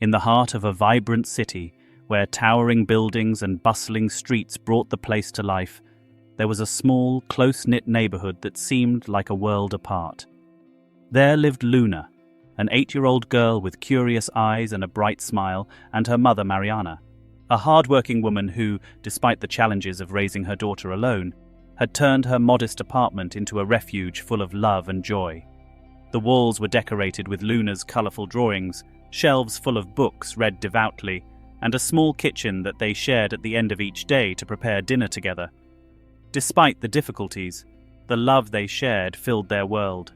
in the heart of a vibrant city, where towering buildings and bustling streets brought the place to life, there was a small, close-knit neighborhood that seemed like a world apart. There lived Luna, an 8-year-old girl with curious eyes and a bright smile, and her mother Mariana, a hard-working woman who, despite the challenges of raising her daughter alone, had turned her modest apartment into a refuge full of love and joy. The walls were decorated with Luna's colorful drawings, shelves full of books read devoutly, and a small kitchen that they shared at the end of each day to prepare dinner together. Despite the difficulties, the love they shared filled their world.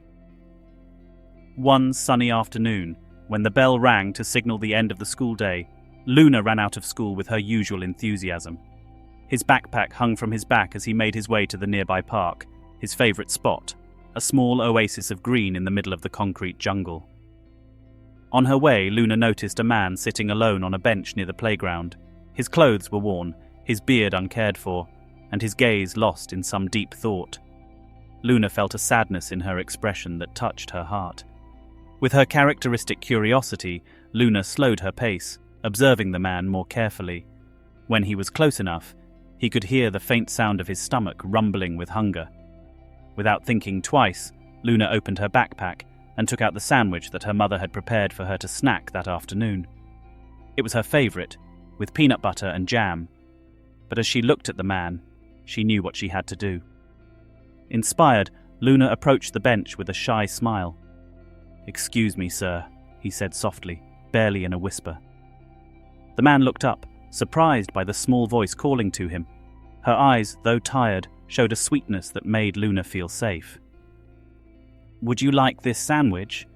One sunny afternoon, when the bell rang to signal the end of the school day, Luna ran out of school with her usual enthusiasm. His backpack hung from his back as he made his way to the nearby park, his favorite spot, a small oasis of green in the middle of the concrete jungle. On her way, Luna noticed a man sitting alone on a bench near the playground. His clothes were worn, his beard uncared for, and his gaze lost in some deep thought. Luna felt a sadness in her expression that touched her heart. With her characteristic curiosity, Luna slowed her pace, observing the man more carefully. When he was close enough, he could hear the faint sound of his stomach rumbling with hunger. Without thinking twice, Luna opened her backpack and took out the sandwich that her mother had prepared for her to snack that afternoon. It was her favorite, with peanut butter and jam. But as she looked at the man, she knew what she had to do. Inspired, Luna approached the bench with a shy smile. "Excuse me, sir," he said softly, barely in a whisper. The man looked up, surprised by the small voice calling to him. Her eyes, though tired, showed a sweetness that made Luna feel safe. "Would you like this sandwich?"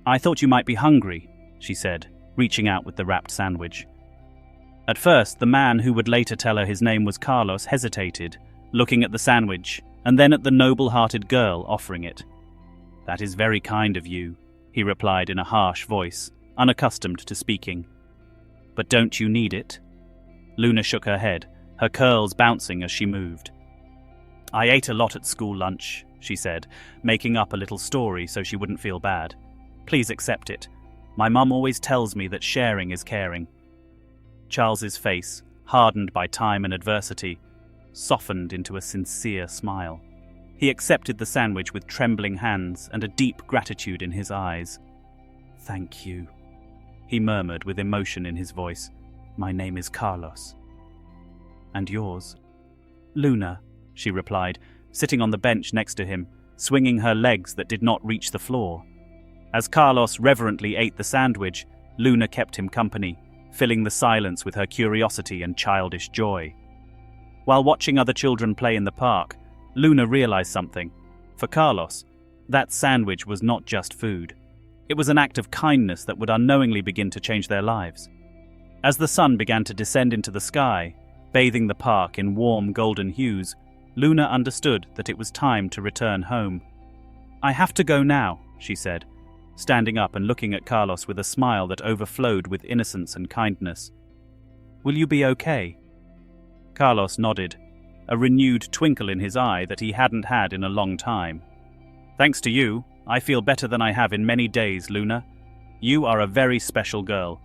"I thought you might be hungry," she said, reaching out with the wrapped sandwich. At first, the man who would later tell her his name was Carlos hesitated, looking at the sandwich, and then at the noble-hearted girl offering it. "That is very kind of you," he replied in a harsh voice, unaccustomed to speaking. "But don't you need it?" Luna shook her head, her curls bouncing as she moved. "I ate a lot at school lunch," she said, making up a little story so she wouldn't feel bad. "Please accept it. My mum always tells me that sharing is caring." Charles's face, hardened by time and adversity, softened into a sincere smile. He accepted the sandwich with trembling hands and a deep gratitude in his eyes. "Thank you," he murmured with emotion in his voice. "My name is Carlos." "And yours?" "Luna," she replied, sitting on the bench next to him, swinging her legs that did not reach the floor. As Carlos reverently ate the sandwich, Luna kept him company, filling the silence with her curiosity and childish joy. While watching other children play in the park, Luna realized something. For Carlos, that sandwich was not just food. It was an act of kindness that would unknowingly begin to change their lives. As the sun began to descend into the sky, bathing the park in warm golden hues, Luna understood that it was time to return home. "I have to go now," she said, standing up and looking at Carlos with a smile that overflowed with innocence and kindness. "Will you be okay?" Carlos nodded, a renewed twinkle in his eye that he hadn't had in a long time. "Thanks to you, I feel better than I have in many days, Luna. You are a very special girl.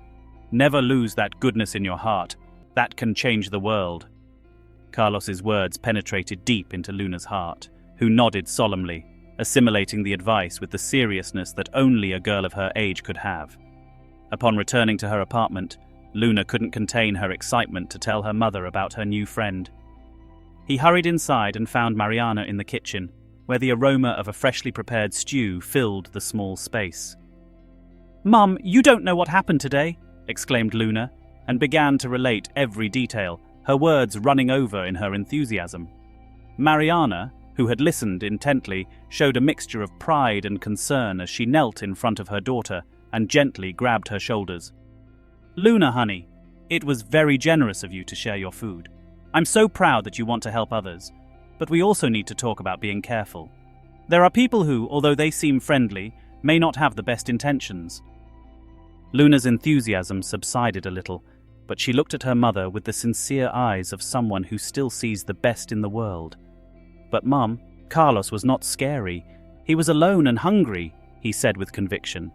Never lose that goodness in your heart. That can change the world." Carlos's words penetrated deep into Luna's heart, who nodded solemnly, assimilating the advice with the seriousness that only a girl of her age could have. Upon returning to her apartment, Luna couldn't contain her excitement to tell her mother about her new friend. He hurried inside and found Mariana in the kitchen, where the aroma of a freshly prepared stew filled the small space. "Mum, you don't know what happened today," exclaimed Luna, and began to relate every detail, her words running over in her enthusiasm. Mariana, who had listened intently, showed a mixture of pride and concern as she knelt in front of her daughter and gently grabbed her shoulders. "Luna, honey, it was very generous of you to share your food. I'm so proud that you want to help others, but we also need to talk about being careful. There are people who, although they seem friendly, may not have the best intentions." Luna's enthusiasm subsided a little, but she looked at her mother with the sincere eyes of someone who still sees the best in the world. "But Mum, Carlos was not scary. He was alone and hungry," he said with conviction.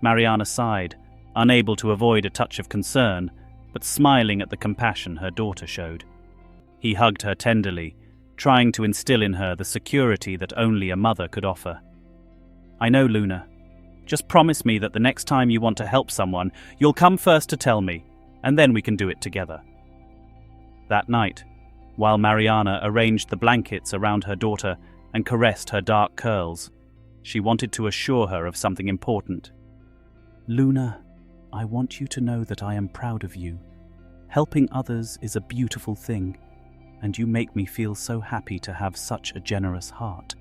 Mariana sighed, unable to avoid a touch of concern, but smiling at the compassion her daughter showed. He hugged her tenderly, trying to instill in her the security that only a mother could offer. "I know, Luna. Just promise me that the next time you want to help someone, you'll come first to tell me, and then we can do it together." That night, while Mariana arranged the blankets around her daughter and caressed her dark curls, she wanted to assure her of something important. "Luna, I want you to know that I am proud of you. Helping others is a beautiful thing, and you make me feel so happy to have such a generous heart."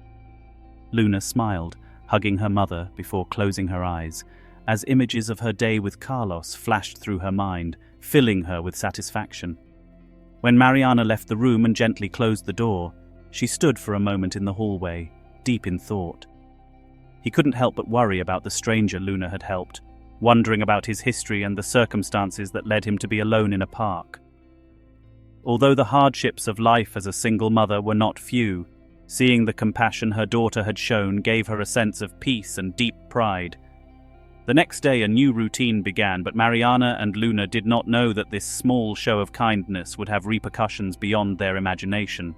Luna smiled, hugging her mother before closing her eyes, as images of her day with Carlos flashed through her mind, filling her with satisfaction. When Mariana left the room and gently closed the door, she stood for a moment in the hallway, deep in thought. He couldn't help but worry about the stranger Luna had helped, wondering about his history and the circumstances that led him to be alone in a park. Although the hardships of life as a single mother were not few, seeing the compassion her daughter had shown gave her a sense of peace and deep pride. The next day a new routine began, but Mariana and Luna did not know that this small show of kindness would have repercussions beyond their imagination.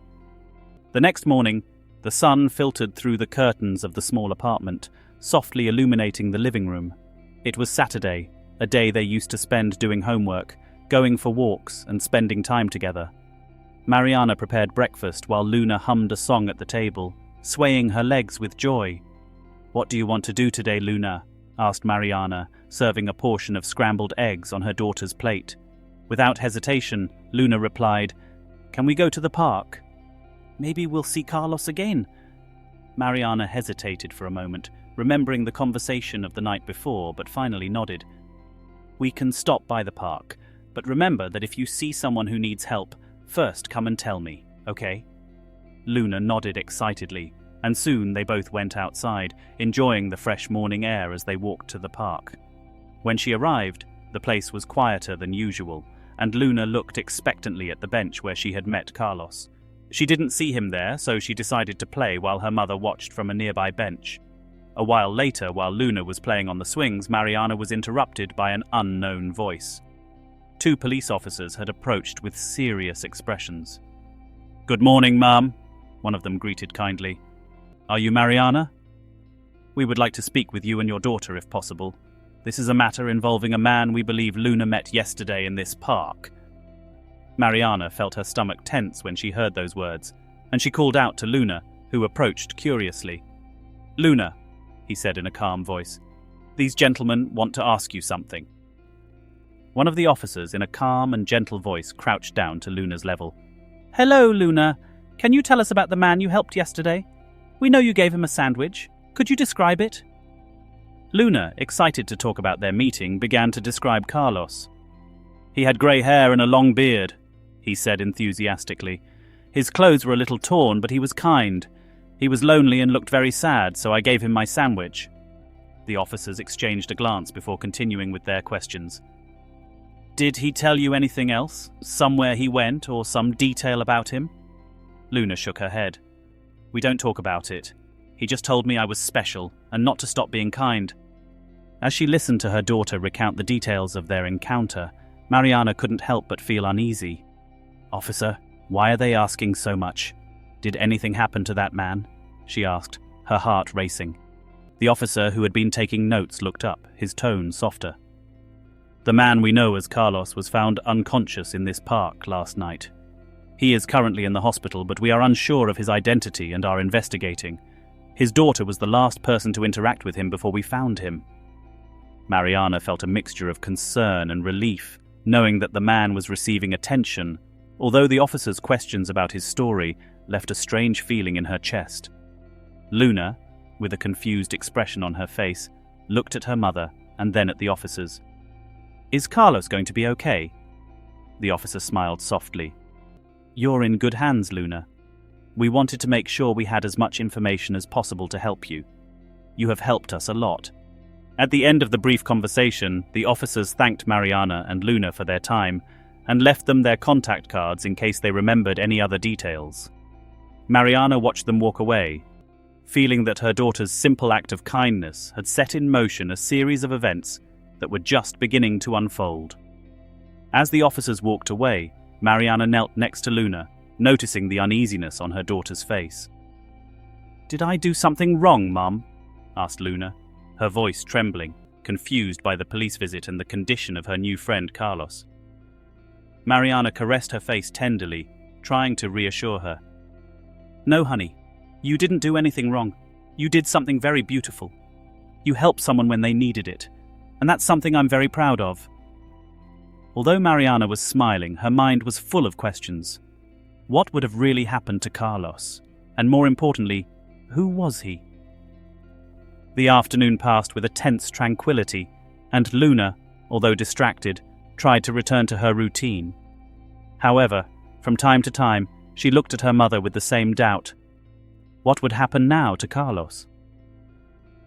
The next morning, the sun filtered through the curtains of the small apartment, softly illuminating the living room. It was Saturday, a day they used to spend doing homework, going for walks and spending time together. Mariana prepared breakfast while Luna hummed a song at the table, swaying her legs with joy. "What do you want to do today, Luna?" asked Mariana, serving a portion of scrambled eggs on her daughter's plate. Without hesitation, Luna replied, "Can we go to the park?" "Maybe we'll see Carlos again." Mariana hesitated for a moment, remembering the conversation of the night before, but finally nodded. "We can stop by the park, but remember that if you see someone who needs help, first come and tell me, okay?" Luna nodded excitedly, and soon they both went outside, enjoying the fresh morning air as they walked to the park. When she arrived, the place was quieter than usual, and Luna looked expectantly at the bench where she had met Carlos. She didn't see him there, so she decided to play while her mother watched from a nearby bench. A while later, while Luna was playing on the swings, Mariana was interrupted by an unknown voice. Two police officers had approached with serious expressions. "Good morning, ma'am," one of them greeted kindly. "Are you Mariana? We would like to speak with you and your daughter if possible. This is a matter involving a man we believe Luna met yesterday in this park." Mariana felt her stomach tense when she heard those words, and she called out to Luna, who approached curiously. "Luna," he said in a calm voice, "these gentlemen want to ask you something." One of the officers, in a calm and gentle voice, crouched down to Luna's level. "Hello, Luna. Can you tell us about the man you helped yesterday? We know you gave him a sandwich. Could you describe it?" Luna, excited to talk about their meeting, began to describe Carlos. "He had grey hair and a long beard," he said enthusiastically. "His clothes were a little torn, but he was kind. He was lonely and looked very sad, so I gave him my sandwich." The officers exchanged a glance before continuing with their questions. "Did he tell you anything else? Somewhere he went, or some detail about him?" Luna shook her head. "We don't talk about it. He just told me I was special, and not to stop being kind." As she listened to her daughter recount the details of their encounter, Mariana couldn't help but feel uneasy. "Officer, why are they asking so much? Did anything happen to that man?" she asked, her heart racing. The officer, who had been taking notes, looked up, his tone softer. "The man we know as Carlos was found unconscious in this park last night. He is currently in the hospital, but we are unsure of his identity and are investigating. His daughter was the last person to interact with him before we found him." Mariana felt a mixture of concern and relief, knowing that the man was receiving attention, although the officer's questions about his story left a strange feeling in her chest. Luna, with a confused expression on her face, looked at her mother and then at the officers. "Is Carlos going to be okay?" The officer smiled softly. "You're in good hands, Luna. We wanted to make sure we had as much information as possible to help you. You have helped us a lot." At the end of the brief conversation, the officers thanked Mariana and Luna for their time and left them their contact cards in case they remembered any other details. Mariana watched them walk away, feeling that her daughter's simple act of kindness had set in motion a series of events that were just beginning to unfold. As the officers walked away, Mariana knelt next to Luna, noticing the uneasiness on her daughter's face. "Did I do something wrong, Mum?" asked Luna, her voice trembling, confused by the police visit and the condition of her new friend Carlos. Mariana caressed her face tenderly, trying to reassure her. "No, honey, you didn't do anything wrong. You did something very beautiful. You helped someone when they needed it, and that's something I'm very proud of." Although Mariana was smiling, her mind was full of questions. What would have really happened to Carlos? And more importantly, who was he? The afternoon passed with a tense tranquility, and Luna, although distracted, tried to return to her routine. However, from time to time, she looked at her mother with the same doubt. What would happen now to Carlos?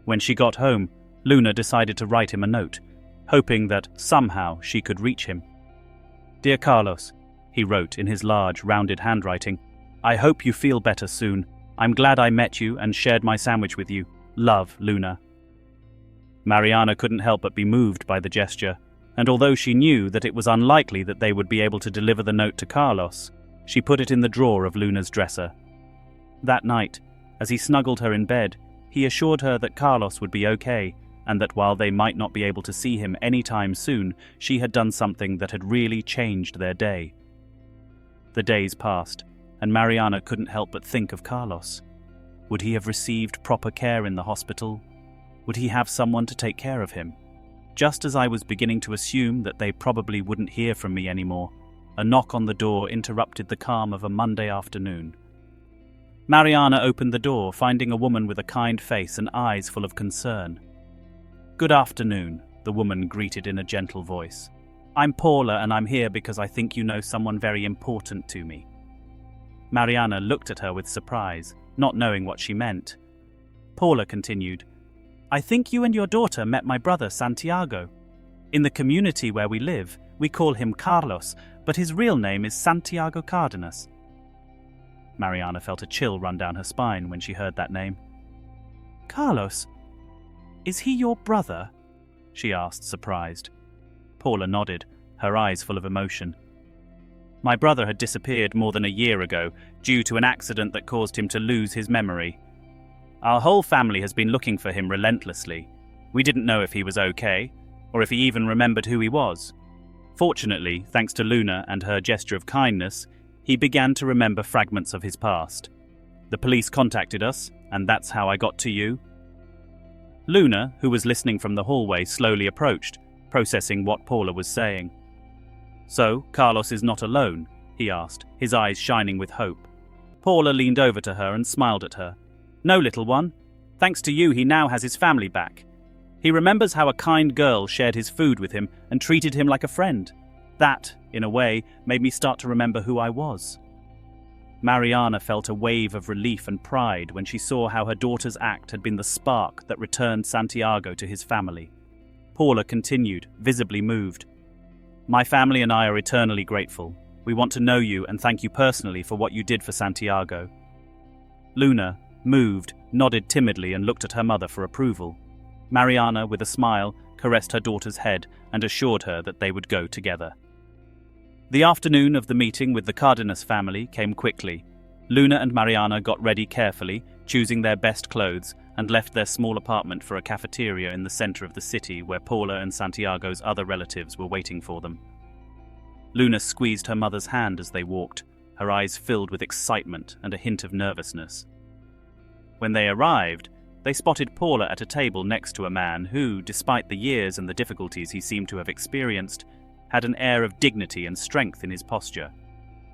When she got home, Luna decided to write him a note, hoping that somehow she could reach him. "Dear Carlos," he wrote in his large, rounded handwriting, "I hope you feel better soon. I'm glad I met you and shared my sandwich with you. Love, Luna." Mariana couldn't help but be moved by the gesture, and although she knew that it was unlikely that they would be able to deliver the note to Carlos, she put it in the drawer of Luna's dresser. That night, as he snuggled her in bed, he assured her that Carlos would be okay, and that while they might not be able to see him anytime soon, she had done something that had really changed their day. The days passed, and Mariana couldn't help but think of Carlos. Would he have received proper care in the hospital? Would he have someone to take care of him? Just as I was beginning to assume that they probably wouldn't hear from me anymore, a knock on the door interrupted the calm of a Monday afternoon. Mariana opened the door, finding a woman with a kind face and eyes full of concern. "Good afternoon," the woman greeted in a gentle voice. "I'm Paula, and I'm here because I think you know someone very important to me." Mariana looked at her with surprise, not knowing what she meant. Paula continued, "I think you and your daughter met my brother Santiago. In the community where we live, we call him Carlos, but his real name is Santiago Cardenas." Mariana felt a chill run down her spine when she heard that name. "Carlos? Is he your brother?" she asked, surprised. Paula nodded, her eyes full of emotion. "My brother had disappeared more than a year ago due to an accident that caused him to lose his memory. Our whole family has been looking for him relentlessly. We didn't know if he was okay, or if he even remembered who he was. Fortunately, thanks to Luna and her gesture of kindness, he began to remember fragments of his past. The police contacted us, and that's how I got to you." Luna, who was listening from the hallway, slowly approached, processing what Paula was saying. "So, Carlos is not alone?" he asked, his eyes shining with hope. Paula leaned over to her and smiled at her. "No, little one. Thanks to you, he now has his family back. He remembers how a kind girl shared his food with him and treated him like a friend. That, in a way, made me start to remember who I was." Mariana felt a wave of relief and pride when she saw how her daughter's act had been the spark that returned Santiago to his family. Paula continued, visibly moved. "My family and I are eternally grateful. We want to know you and thank you personally for what you did for Santiago." Luna, moved, nodded timidly and looked at her mother for approval. Mariana, with a smile, caressed her daughter's head and assured her that they would go together. The afternoon of the meeting with the Cardenas family came quickly. Luna and Mariana got ready carefully, choosing their best clothes, and left their small apartment for a cafeteria in the center of the city where Paula and Santiago's other relatives were waiting for them. Luna squeezed her mother's hand as they walked, her eyes filled with excitement and a hint of nervousness. When they arrived, they spotted Paula at a table next to a man who, despite the years and the difficulties he seemed to have experienced, had an air of dignity and strength in his posture.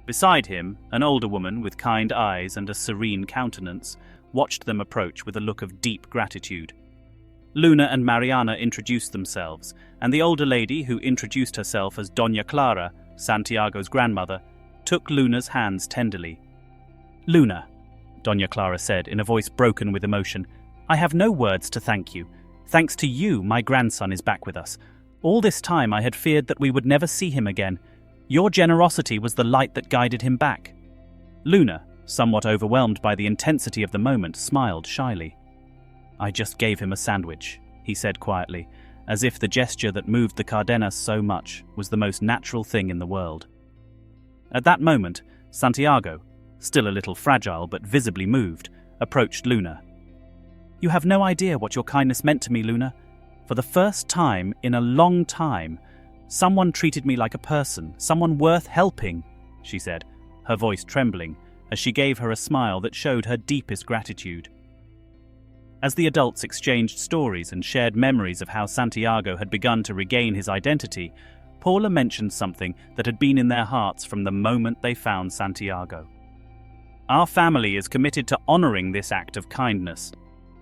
Beside him, an older woman with kind eyes and a serene countenance watched them approach with a look of deep gratitude. Luna and Mariana introduced themselves, and the older lady, who introduced herself as Doña Clara, Santiago's grandmother, took Luna's hands tenderly. "Luna," Doña Clara said in a voice broken with emotion, "I have no words to thank you. Thanks to you, my grandson is back with us. All this time I had feared that we would never see him again. Your generosity was the light that guided him back." Luna, somewhat overwhelmed by the intensity of the moment, smiled shyly. "I just gave him a sandwich," he said quietly, as if the gesture that moved the Cardenas so much was the most natural thing in the world. At that moment, Santiago, still a little fragile but visibly moved, approached Luna. "You have no idea what your kindness meant to me, Luna. For the first time in a long time, someone treated me like a person, someone worth helping," she said, her voice trembling as she gave her a smile that showed her deepest gratitude. As the adults exchanged stories and shared memories of how Santiago had begun to regain his identity, Paula mentioned something that had been in their hearts from the moment they found Santiago. "Our family is committed to honoring this act of kindness.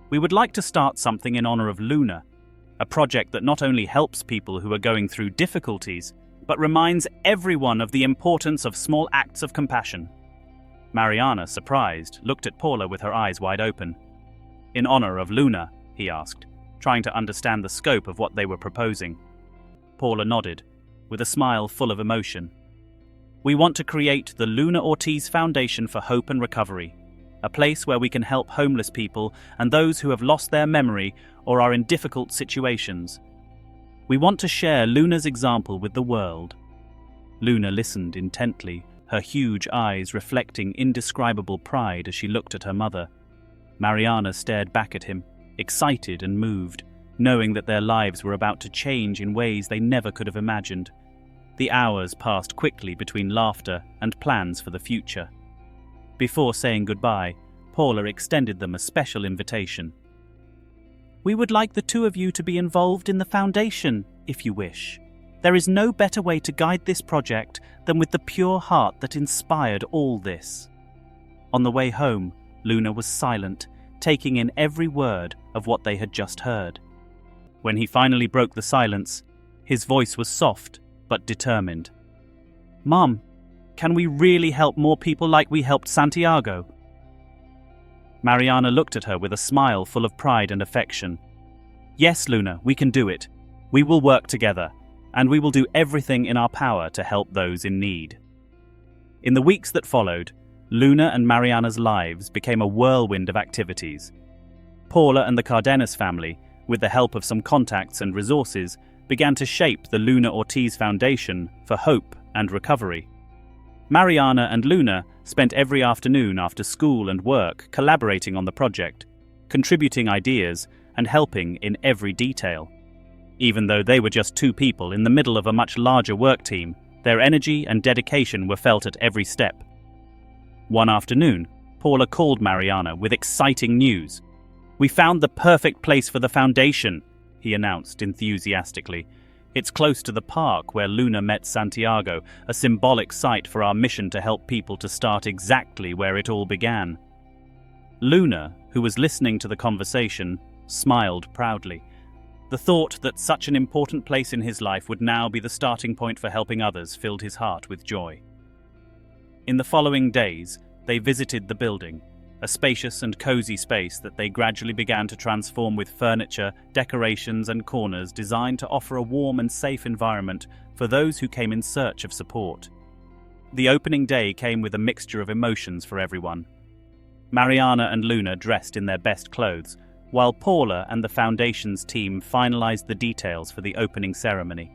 We would like to start something in honor of Luna, a project that not only helps people who are going through difficulties, but reminds everyone of the importance of small acts of compassion." Mariana, surprised, looked at Paula with her eyes wide open. "In honor of Luna?" he asked, trying to understand the scope of what they were proposing. Paula nodded, with a smile full of emotion. "We want to create the Luna Ortiz Foundation for Hope and Recovery, a place where we can help homeless people and those who have lost their memory or are in difficult situations. We want to share Luna's example with the world." Luna listened intently, her huge eyes reflecting indescribable pride as she looked at her mother. Mariana stared back at him, excited and moved, knowing that their lives were about to change in ways they never could have imagined. The hours passed quickly between laughter and plans for the future. Before saying goodbye, Paula extended them a special invitation. "We would like the two of you to be involved in the foundation, if you wish. There is no better way to guide this project than with the pure heart that inspired all this." On the way home, Luna was silent, taking in every word of what they had just heard. When he finally broke the silence, his voice was soft but determined. "Mom, can we really help more people like we helped Santiago?" Mariana looked at her with a smile full of pride and affection. "Yes, Luna, we can do it. We will work together, and we will do everything in our power to help those in need." In the weeks that followed, Luna and Mariana's lives became a whirlwind of activities. Paula and the Cardenas family, with the help of some contacts and resources, began to shape the Luna Ortiz Foundation for Hope and Recovery. Mariana and Luna spent every afternoon after school and work collaborating on the project, contributing ideas and helping in every detail. Even though they were just two people in the middle of a much larger work team, their energy and dedication were felt at every step. One afternoon, Paula called Mariana with exciting news. "We found the perfect place for the foundation," he announced enthusiastically. "It's close to the park where Luna met Santiago, a symbolic site for our mission to help people to start exactly where it all began." Luna, who was listening to the conversation, smiled proudly. The thought that such an important place in his life would now be the starting point for helping others filled his heart with joy. In the following days, they visited the building, a spacious and cozy space that they gradually began to transform with furniture, decorations and corners designed to offer a warm and safe environment for those who came in search of support. The opening day came with a mixture of emotions for everyone. Mariana and Luna dressed in their best clothes, while Paula and the Foundation's team finalized the details for the opening ceremony.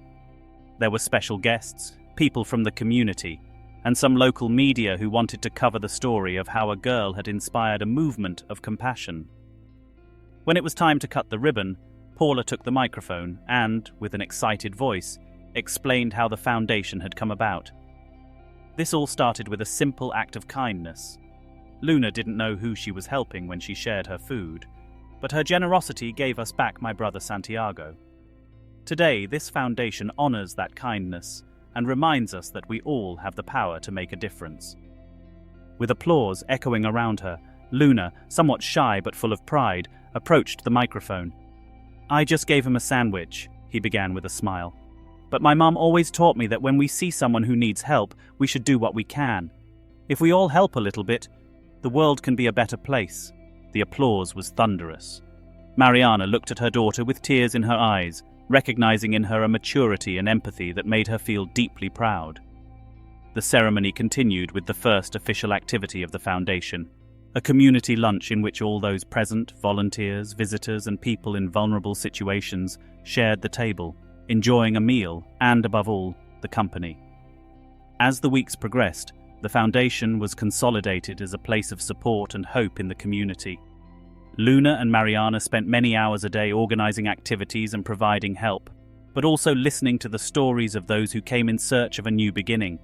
There were special guests, people from the community, and some local media who wanted to cover the story of how a girl had inspired a movement of compassion. When it was time to cut the ribbon, Paula took the microphone and, with an excited voice, explained how the foundation had come about. This all started with a simple act of kindness. Luna didn't know who she was helping when she shared her food, but her generosity gave us back my brother Santiago. Today, this foundation honors that kindness and reminds us that we all have the power to make a difference. With applause echoing around her, Luna, somewhat shy but full of pride, approached the microphone. "I just gave him a sandwich," he began with a smile. "But my mum always taught me that when we see someone who needs help, we should do what we can. If we all help a little bit, the world can be a better place." The applause was thunderous. Mariana looked at her daughter with tears in her eyes, recognizing in her a maturity and empathy that made her feel deeply proud. The ceremony continued with the first official activity of the foundation, a community lunch in which all those present, volunteers, visitors, and people in vulnerable situations shared the table, enjoying a meal and, above all, the company. As the weeks progressed, the foundation was consolidated as a place of support and hope in the community. Luna and Mariana spent many hours a day organizing activities and providing help, but also listening to the stories of those who came in search of a new beginning.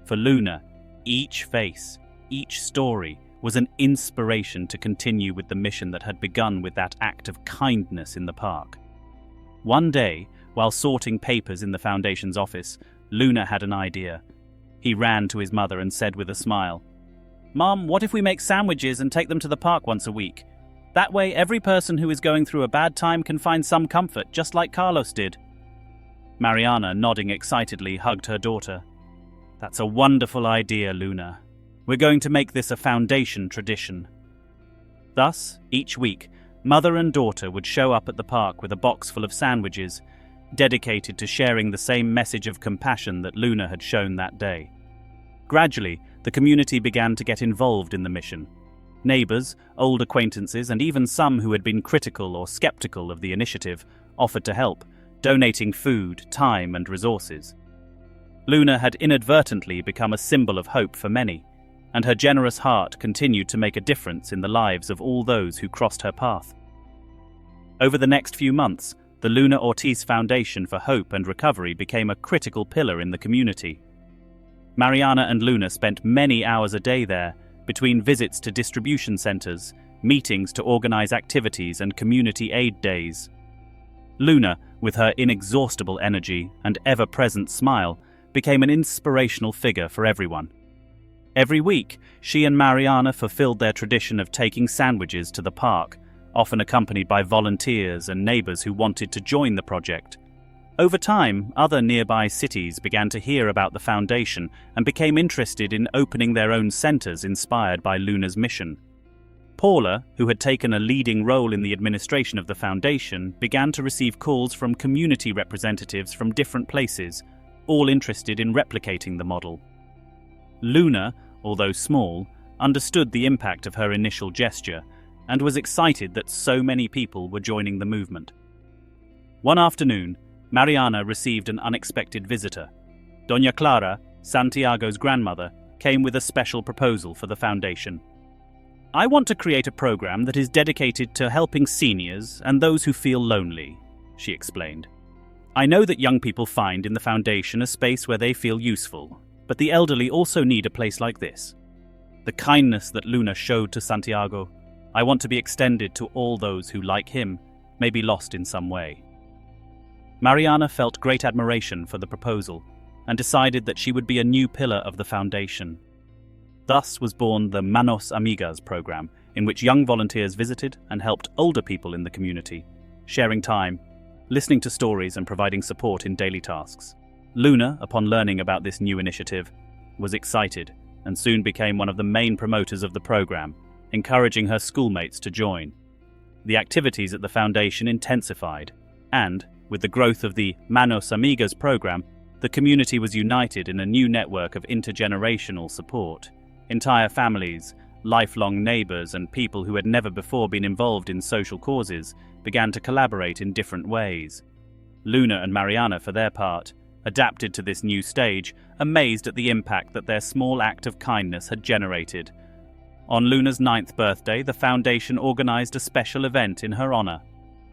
For Luna, each face, each story, was an inspiration to continue with the mission that had begun with that act of kindness in the park. One day, while sorting papers in the foundation's office, Luna had an idea. He ran to his mother and said with a smile, "Mom, what if we make sandwiches and take them to the park once a week? That way every person who is going through a bad time can find some comfort, just like Carlos did." Mariana, nodding excitedly, hugged her daughter. "That's a wonderful idea, Luna. We're going to make this a foundation tradition." Thus, each week, mother and daughter would show up at the park with a box full of sandwiches, dedicated to sharing the same message of compassion that Luna had shown that day. Gradually, the community began to get involved in the mission. Neighbors, old acquaintances, and even some who had been critical or skeptical of the initiative offered to help, donating food, time, and resources. Luna had inadvertently become a symbol of hope for many, and her generous heart continued to make a difference in the lives of all those who crossed her path. Over the next few months, the Luna Ortiz Foundation for Hope and Recovery became a critical pillar in the community. Mariana and Luna spent many hours a day there, between visits to distribution centers, meetings to organize activities, and community aid days. Luna, with her inexhaustible energy and ever-present smile, became an inspirational figure for everyone. Every week, she and Mariana fulfilled their tradition of taking sandwiches to the park, often accompanied by volunteers and neighbors who wanted to join the project. Over time, other nearby cities began to hear about the foundation and became interested in opening their own centers inspired by Luna's mission. Paula, who had taken a leading role in the administration of the foundation, began to receive calls from community representatives from different places, all interested in replicating the model. Luna, although small, understood the impact of her initial gesture and was excited that so many people were joining the movement. One afternoon, Mariana received an unexpected visitor. Doña Clara, Santiago's grandmother, came with a special proposal for the foundation. "I want to create a program that is dedicated to helping seniors and those who feel lonely," she explained. "I know that young people find in the foundation a space where they feel useful, but the elderly also need a place like this. The kindness that Luna showed to Santiago, I want to be extended to all those who, like him, may be lost in some way." Mariana felt great admiration for the proposal and decided that she would be a new pillar of the foundation. Thus was born the Manos Amigas program, in which young volunteers visited and helped older people in the community, sharing time, listening to stories, and providing support in daily tasks. Luna, upon learning about this new initiative, was excited and soon became one of the main promoters of the program, encouraging her schoolmates to join. The activities at the foundation intensified, and, with the growth of the Manos Amigas program, the community was united in a new network of intergenerational support. Entire families, lifelong neighbors, and people who had never before been involved in social causes began to collaborate in different ways. Luna and Mariana, for their part, adapted to this new stage, amazed at the impact that their small act of kindness had generated. On Luna's 9th birthday, the foundation organized a special event in her honor.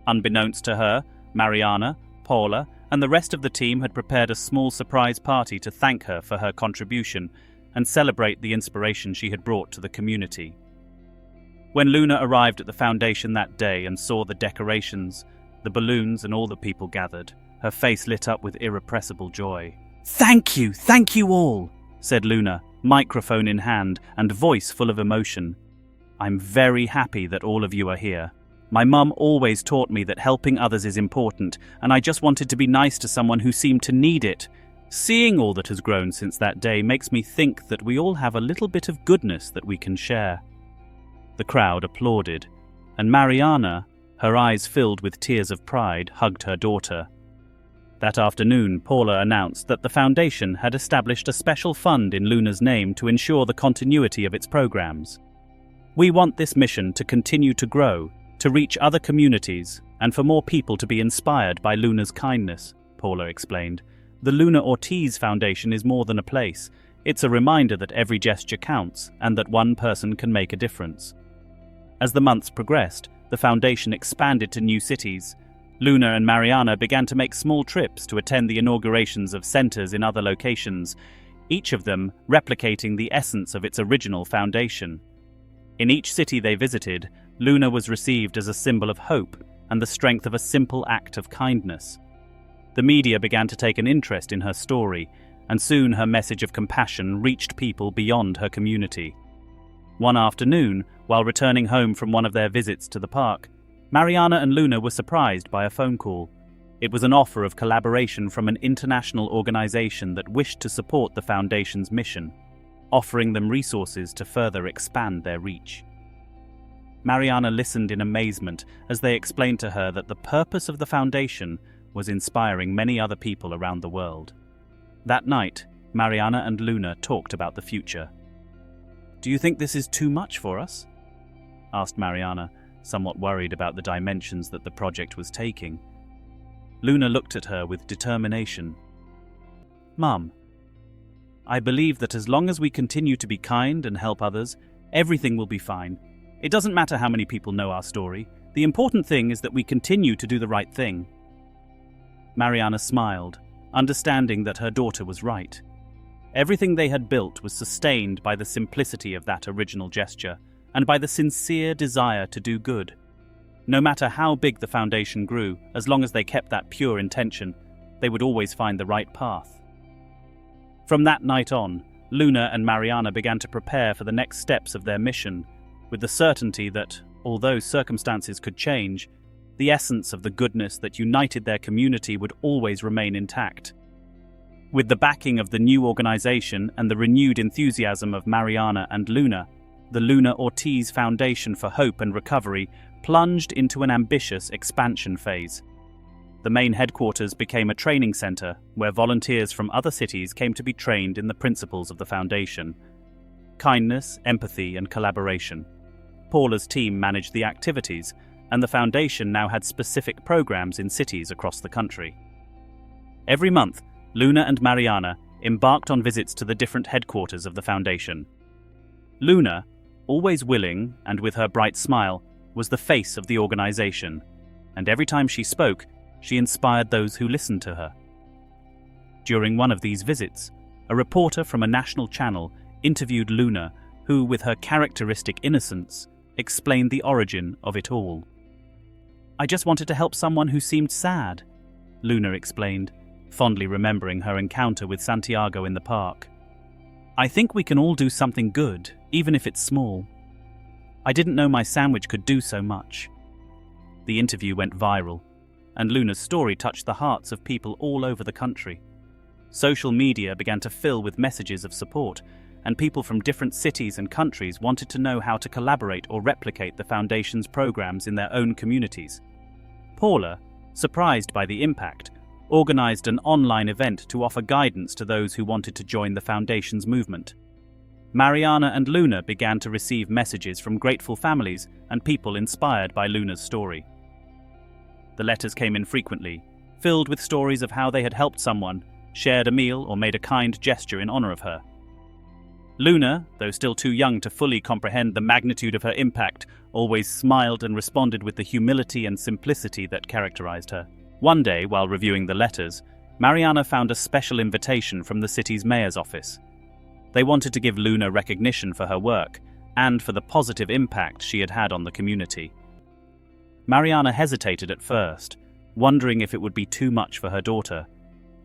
Unbeknownst to her, Mariana, Paula, and the rest of the team had prepared a small surprise party to thank her for her contribution and celebrate the inspiration she had brought to the community. When Luna arrived at the foundation that day and saw the decorations, the balloons, and all the people gathered, her face lit up with irrepressible joy. Thank you all," said Luna, microphone in hand and voice full of emotion. "I'm very happy that all of you are here. My mum always taught me that helping others is important, and I just wanted to be nice to someone who seemed to need it. Seeing all that has grown since that day makes me think that we all have a little bit of goodness that we can share." The crowd applauded, and Mariana, her eyes filled with tears of pride, hugged her daughter. That afternoon, Paula announced that the foundation had established a special fund in Luna's name to ensure the continuity of its programs. We want this mission to continue to grow, to reach other communities, and for more people to be inspired by Luna's kindness, Paula explained. The Luna Ortiz Foundation is more than a place. It's a reminder that every gesture counts and that one person can make a difference. As the months progressed, the foundation expanded to new cities. Luna and Mariana began to make small trips to attend the inaugurations of centers in other locations, each of them replicating the essence of its original foundation. In each city they visited, Luna was received as a symbol of hope and the strength of a simple act of kindness. The media began to take an interest in her story, and soon her message of compassion reached people beyond her community. One afternoon, while returning home from one of their visits to the park, Mariana and Luna were surprised by a phone call. It was an offer of collaboration from an international organization that wished to support the foundation's mission, offering them resources to further expand their reach. Mariana listened in amazement as they explained to her that the purpose of the foundation was inspiring many other people around the world. That night, Mariana and Luna talked about the future. "Do you think this is too much for us?" asked Mariana, somewhat worried about the dimensions that the project was taking. Luna looked at her with determination. "Mum, I believe that as long as we continue to be kind and help others, everything will be fine. It doesn't matter how many people know our story. The important thing is that we continue to do the right thing." Mariana smiled, understanding that her daughter was right. Everything they had built was sustained by the simplicity of that original gesture and by the sincere desire to do good. No matter how big the foundation grew, as long as they kept that pure intention, they would always find the right path. From that night on, Luna and Mariana began to prepare for the next steps of their mission, with the certainty that, although circumstances could change, the essence of the goodness that united their community would always remain intact. With the backing of the new organization and the renewed enthusiasm of Mariana and Luna, the Luna Ortiz Foundation for Hope and Recovery plunged into an ambitious expansion phase. The main headquarters became a training center where volunteers from other cities came to be trained in the principles of the foundation: kindness, empathy, and collaboration. Paula's team managed the activities, and the foundation now had specific programs in cities across the country. Every month, Luna and Mariana embarked on visits to the different headquarters of the foundation. Luna, always willing and with her bright smile, was the face of the organization, and every time she spoke, she inspired those who listened to her. During one of these visits, a reporter from a national channel interviewed Luna, who, with her characteristic innocence, explained the origin of it all. "I just wanted to help someone who seemed sad," Luna explained, fondly remembering her encounter with Santiago in the park. "I think we can all do something good, even if it's small. I didn't know my sandwich could do so much." The interview went viral, and Luna's story touched the hearts of people all over the country. Social media began to fill with messages of support, and people from different cities and countries wanted to know how to collaborate or replicate the Foundation's programs in their own communities. Paula, surprised by the impact, organized an online event to offer guidance to those who wanted to join the Foundation's movement. Mariana and Luna began to receive messages from grateful families and people inspired by Luna's story. The letters came in frequently, filled with stories of how they had helped someone, shared a meal, or made a kind gesture in honor of her. Luna, though still too young to fully comprehend the magnitude of her impact, always smiled and responded with the humility and simplicity that characterized her. One day, while reviewing the letters, Mariana found a special invitation from the city's mayor's office. They wanted to give Luna recognition for her work and for the positive impact she had had on the community. Mariana hesitated at first, wondering if it would be too much for her daughter,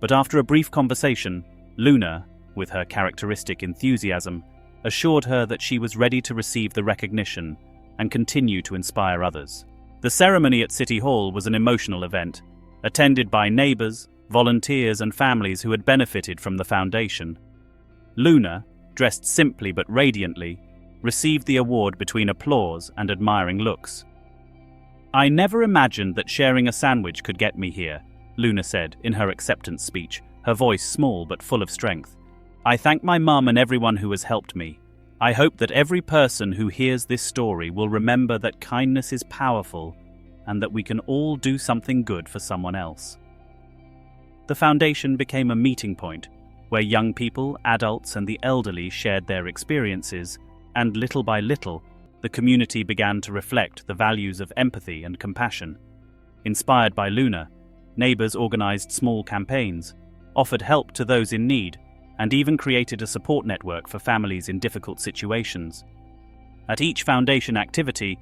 but after a brief conversation, Luna, with her characteristic enthusiasm, assured her that she was ready to receive the recognition and continue to inspire others. The ceremony at City Hall was an emotional event, attended by neighbors, volunteers, and families who had benefited from the foundation. Luna, dressed simply but radiantly, received the award between applause and admiring looks. "I never imagined that sharing a sandwich could get me here," Luna said in her acceptance speech, her voice small but full of strength. "I thank my mum and everyone who has helped me. I hope that every person who hears this story will remember that kindness is powerful and that we can all do something good for someone else. The foundation became a meeting point where young people, adults, and the elderly shared their experiences, and little by little, the community began to reflect the values of empathy and compassion. Inspired by Luna, neighbors organized small campaigns, offered help to those in need, and even created a support network for families in difficult situations. At each foundation activity,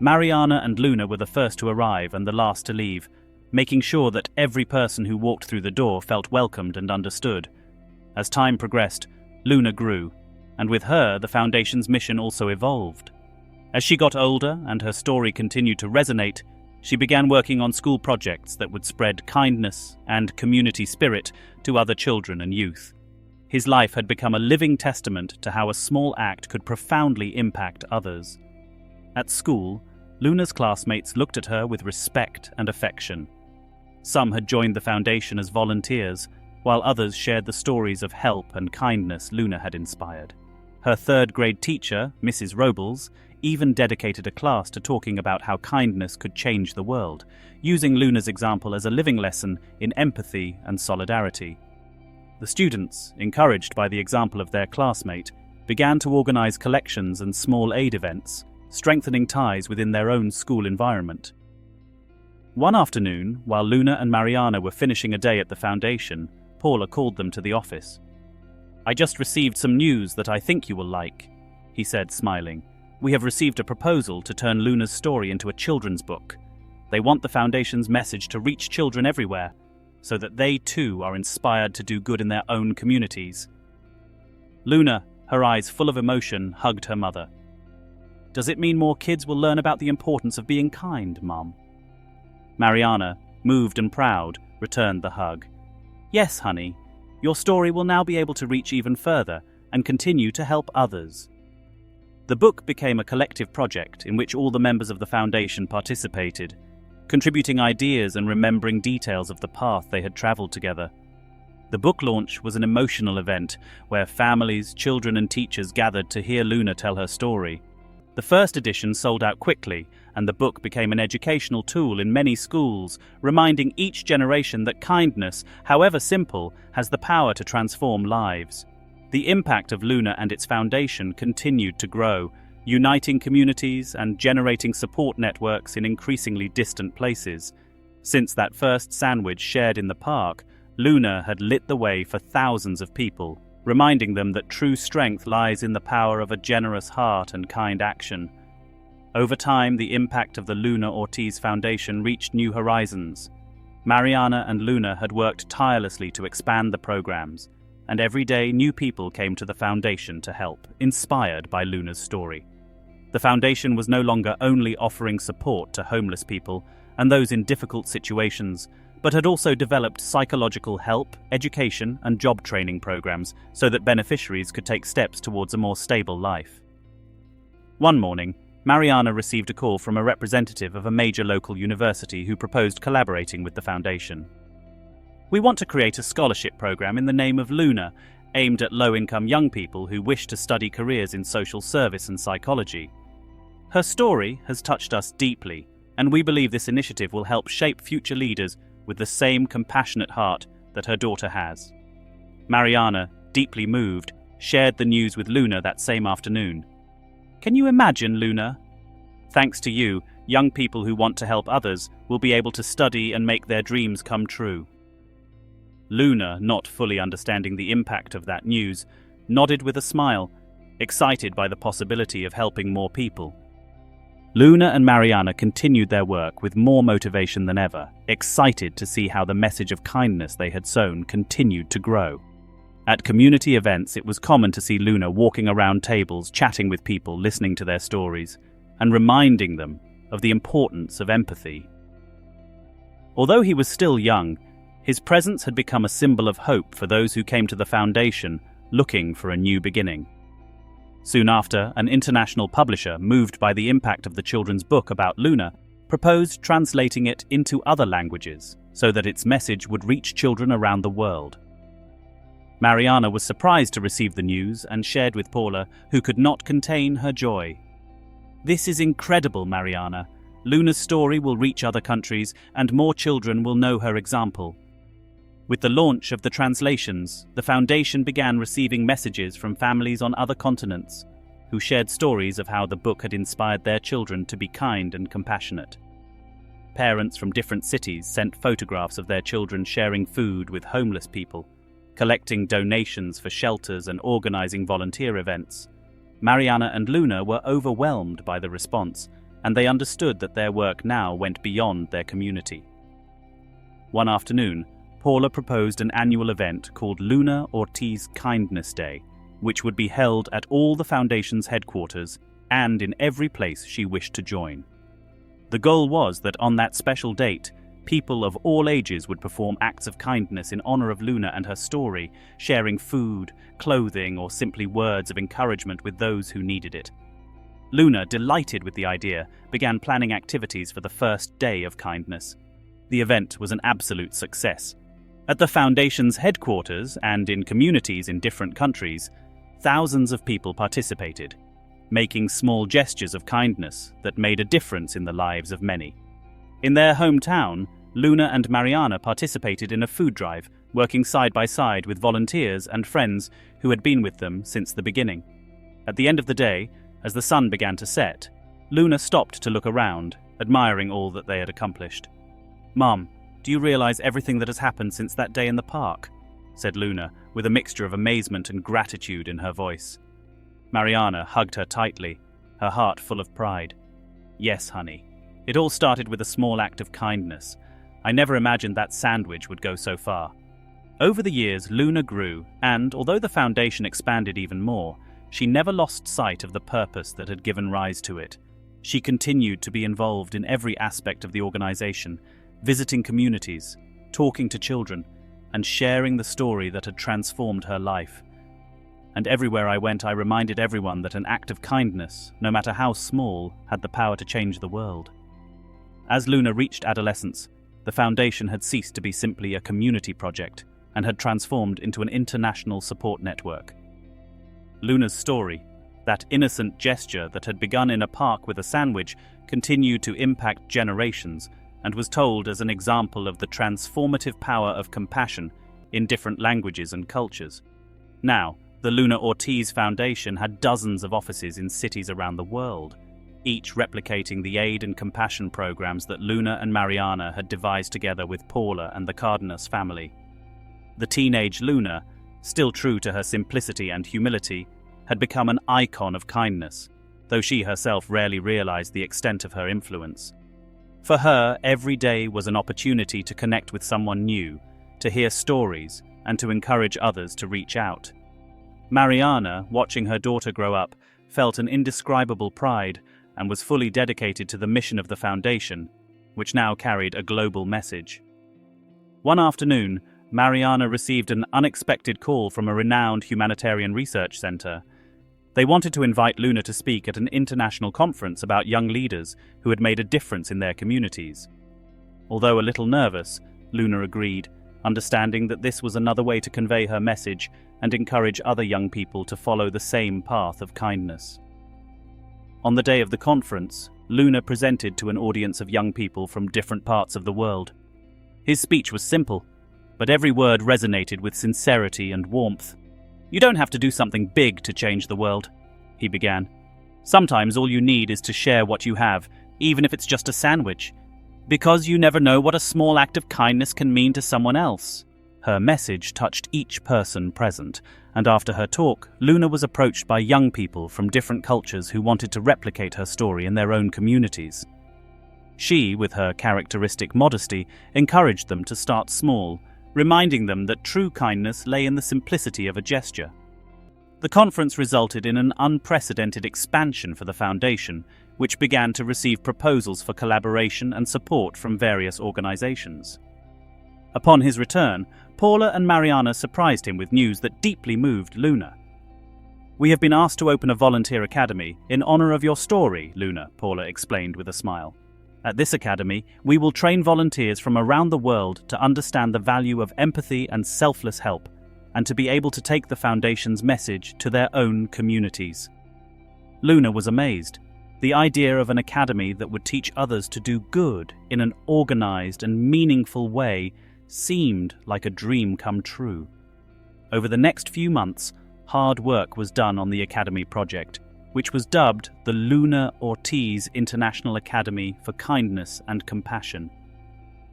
Mariana and Luna were the first to arrive and the last to leave, making sure that every person who walked through the door felt welcomed and understood. As time progressed, Luna grew, and with her, the Foundation's mission also evolved. As she got older and her story continued to resonate, she began working on school projects that would spread kindness and community spirit to other children and youth. His life had become a living testament to how a small act could profoundly impact others. At school, Luna's classmates looked at her with respect and affection. Some had joined the Foundation as volunteers, while others shared the stories of help and kindness Luna had inspired. Her third-grade teacher, Mrs. Robles, even dedicated a class to talking about how kindness could change the world, using Luna's example as a living lesson in empathy and solidarity. The students, encouraged by the example of their classmate, began to organize collections and small aid events, strengthening ties within their own school environment. One afternoon, while Luna and Mariana were finishing a day at the Foundation, Paula called them to the office. "I just received some news that I think you will like," he said, smiling. "We have received a proposal to turn Luna's story into a children's book. They want the Foundation's message to reach children everywhere, so that they too are inspired to do good in their own communities." Luna, her eyes full of emotion, hugged her mother. "Does it mean more kids will learn about the importance of being kind, Mom?" Mariana, moved and proud, returned the hug. "Yes, honey. Your story will now be able to reach even further and continue to help others." The book became a collective project in which all the members of the Foundation participated, contributing ideas and remembering details of the path they had traveled together. The book launch was an emotional event where families, children, and teachers gathered to hear Luna tell her story. The first edition sold out quickly, and the book became an educational tool in many schools, reminding each generation that kindness, however simple, has the power to transform lives. The impact of Luna and its foundation continued to grow, uniting communities and generating support networks in increasingly distant places. Since that first sandwich shared in the park, Luna had lit the way for thousands of people, reminding them that true strength lies in the power of a generous heart and kind action. Over time, the impact of the Luna Ortiz Foundation reached new horizons. Mariana and Luna had worked tirelessly to expand the programs, and every day new people came to the Foundation to help, inspired by Luna's story. The Foundation was no longer only offering support to homeless people and those in difficult situations, but had also developed psychological help, education, and job training programs so that beneficiaries could take steps towards a more stable life. One morning, Mariana received a call from a representative of a major local university who proposed collaborating with the Foundation. "We want to create a scholarship program in the name of Luna, aimed at low-income young people who wish to study careers in social service and psychology. Her story has touched us deeply, and we believe this initiative will help shape future leaders with the same compassionate heart that her daughter has." Mariana, deeply moved, shared the news with Luna that same afternoon. "Can you imagine, Luna? Thanks to you, young people who want to help others will be able to study and make their dreams come true." Luna, not fully understanding the impact of that news, nodded with a smile, excited by the possibility of helping more people. Luna and Mariana continued their work with more motivation than ever, excited to see how the message of kindness they had sown continued to grow. At community events, it was common to see Luna walking around tables, chatting with people, listening to their stories, and reminding them of the importance of empathy. Although he was still young, his presence had become a symbol of hope for those who came to the Foundation looking for a new beginning. Soon after, an international publisher, moved by the impact of the children's book about Luna, proposed translating it into other languages so that its message would reach children around the world. Mariana was surprised to receive the news and shared with Paula, who could not contain her joy. "This is incredible, Mariana. Luna's story will reach other countries and more children will know her example." With the launch of the translations, the Foundation began receiving messages from families on other continents who shared stories of how the book had inspired their children to be kind and compassionate. Parents from different cities sent photographs of their children sharing food with homeless people, collecting donations for shelters and organizing volunteer events. Mariana and Luna were overwhelmed by the response, and they understood that their work now went beyond their community. One afternoon, Paula proposed an annual event called Luna Ortiz Kindness Day, which would be held at all the Foundation's headquarters and in every place she wished to join. The goal was that on that special date, people of all ages would perform acts of kindness in honor of Luna and her story, sharing food, clothing, or simply words of encouragement with those who needed it. Luna, delighted with the idea, began planning activities for the first day of kindness. The event was an absolute success. At the Foundation's headquarters and in communities in different countries, thousands of people participated, making small gestures of kindness that made a difference in the lives of many. In their hometown, Luna and Mariana participated in a food drive, working side by side with volunteers and friends who had been with them since the beginning. At the end of the day, as the sun began to set, Luna stopped to look around, admiring all that they had accomplished. "Mom, do you realize everything that has happened since that day in the park?" said Luna, with a mixture of amazement and gratitude in her voice. Mariana hugged her tightly, her heart full of pride. "Yes, honey. It all started with a small act of kindness. I never imagined that sandwich would go so far." Over the years, Luna grew, and although the Foundation expanded even more, she never lost sight of the purpose that had given rise to it. She continued to be involved in every aspect of the organization, visiting communities, talking to children, and sharing the story that had transformed her life. And everywhere I went, I reminded everyone that an act of kindness, no matter how small, had the power to change the world. As Luna reached adolescence, the Foundation had ceased to be simply a community project and had transformed into an international support network. Luna's story, that innocent gesture that had begun in a park with a sandwich, continued to impact generations and was told as an example of the transformative power of compassion in different languages and cultures. Now, the Luna Ortiz Foundation had dozens of offices in cities around the world, each replicating the aid and compassion programs that Luna and Mariana had devised together with Paula and the Cardenas family. The teenage Luna, still true to her simplicity and humility, had become an icon of kindness, though she herself rarely realized the extent of her influence. For her, every day was an opportunity to connect with someone new, to hear stories, and to encourage others to reach out. Mariana, watching her daughter grow up, felt an indescribable pride and was fully dedicated to the mission of the Foundation, which now carried a global message. One afternoon, Mariana received an unexpected call from a renowned humanitarian research center. They wanted to invite Luna to speak at an international conference about young leaders who had made a difference in their communities. Although a little nervous, Luna agreed, understanding that this was another way to convey her message and encourage other young people to follow the same path of kindness. On the day of the conference, Luna presented to an audience of young people from different parts of the world. His speech was simple, but every word resonated with sincerity and warmth. "You don't have to do something big to change the world," he began. "Sometimes all you need is to share what you have, even if it's just a sandwich, because you never know what a small act of kindness can mean to someone else." Her message touched each person present, and after her talk, Luna was approached by young people from different cultures who wanted to replicate her story in their own communities. She, with her characteristic modesty, encouraged them to start small, reminding them that true kindness lay in the simplicity of a gesture. The conference resulted in an unprecedented expansion for the Foundation, which began to receive proposals for collaboration and support from various organizations. Upon his return, Paula and Mariana surprised him with news that deeply moved Luna. "We have been asked to open a volunteer academy in honor of your story, Luna," Paula explained with a smile. "At this academy, we will train volunteers from around the world to understand the value of empathy and selfless help. and to be able to take the Foundation's message to their own communities. Luna was amazed. The idea of an academy that would teach others to do good in an organized and meaningful way seemed like a dream come true. Over the next few months, hard work was done on the Academy project, which was dubbed the Luna Ortiz International Academy for Kindness and Compassion.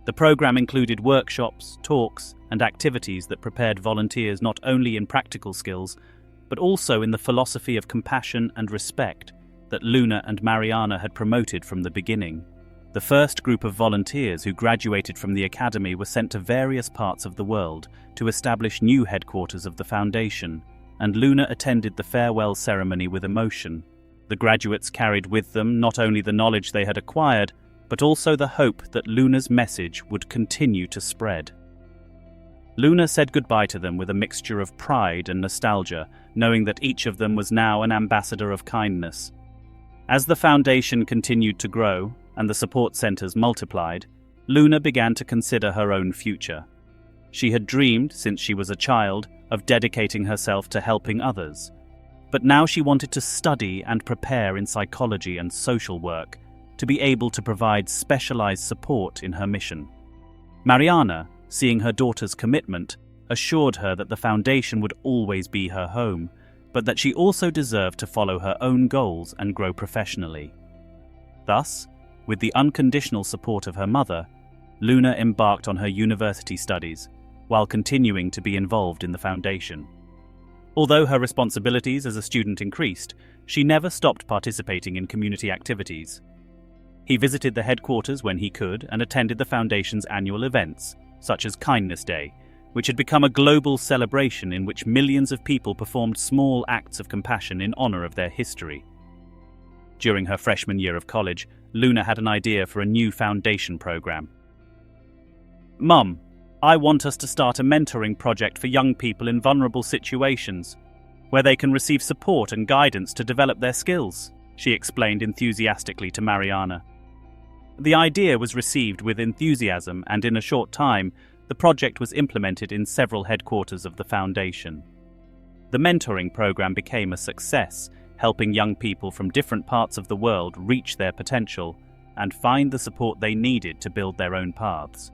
The program included workshops, talks, and activities that prepared volunteers not only in practical skills, but also in the philosophy of compassion and respect that Luna and Mariana had promoted from the beginning. The first group of volunteers who graduated from the Academy were sent to various parts of the world to establish new headquarters of the Foundation, and Luna attended the farewell ceremony with emotion. The graduates carried with them not only the knowledge they had acquired, but also the hope that Luna's message would continue to spread. Luna said goodbye to them with a mixture of pride and nostalgia, knowing that each of them was now an ambassador of kindness. As the Foundation continued to grow and the support centers multiplied, Luna began to consider her own future. She had dreamed, since she was a child, of dedicating herself to helping others. But now she wanted to study and prepare in psychology and social work to be able to provide specialized support in her mission. Mariana, seeing her daughter's commitment, assured her that the Foundation would always be her home, but that she also deserved to follow her own goals and grow professionally. Thus, with the unconditional support of her mother, Luna embarked on her university studies, while continuing to be involved in the Foundation. Although her responsibilities as a student increased, she never stopped participating in community activities. He visited the headquarters when he could and attended the Foundation's annual events, such as Kindness Day, which had become a global celebration in which millions of people performed small acts of compassion in honor of their history. During her freshman year of college, Luna had an idea for a new Foundation program. "Mum, I want us to start a mentoring project for young people in vulnerable situations, where they can receive support and guidance to develop their skills," she explained enthusiastically to Mariana. The idea was received with enthusiasm, and in a short time, the project was implemented in several headquarters of the Foundation. The mentoring program became a success, helping young people from different parts of the world reach their potential and find the support they needed to build their own paths.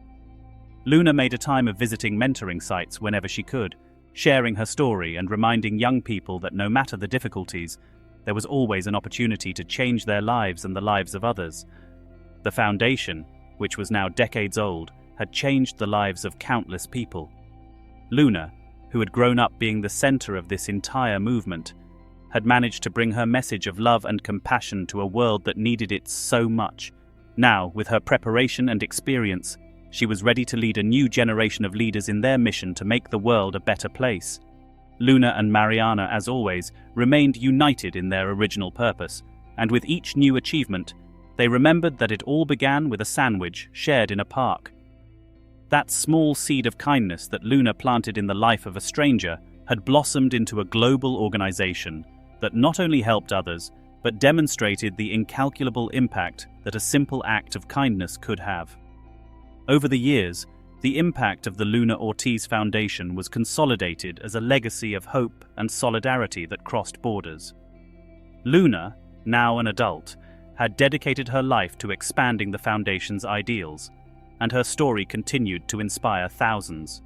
Luna made a time of visiting mentoring sites whenever she could, sharing her story and reminding young people that no matter the difficulties, there was always an opportunity to change their lives and the lives of others. The Foundation, which was now decades old, had changed the lives of countless people. Luna, who had grown up being the center of this entire movement, had managed to bring her message of love and compassion to a world that needed it so much. Now, with her preparation and experience, she was ready to lead a new generation of leaders in their mission to make the world a better place. Luna and Mariana, as always, remained united in their original purpose, and with each new achievement, they remembered that it all began with a sandwich shared in a park. That small seed of kindness that Luna planted in the life of a stranger had blossomed into a global organization that not only helped others, but demonstrated the incalculable impact that a simple act of kindness could have. Over the years, the impact of the Luna Ortiz Foundation was consolidated as a legacy of hope and solidarity that crossed borders. Luna, now an adult, had dedicated her life to expanding the Foundation's ideals, and her story continued to inspire thousands.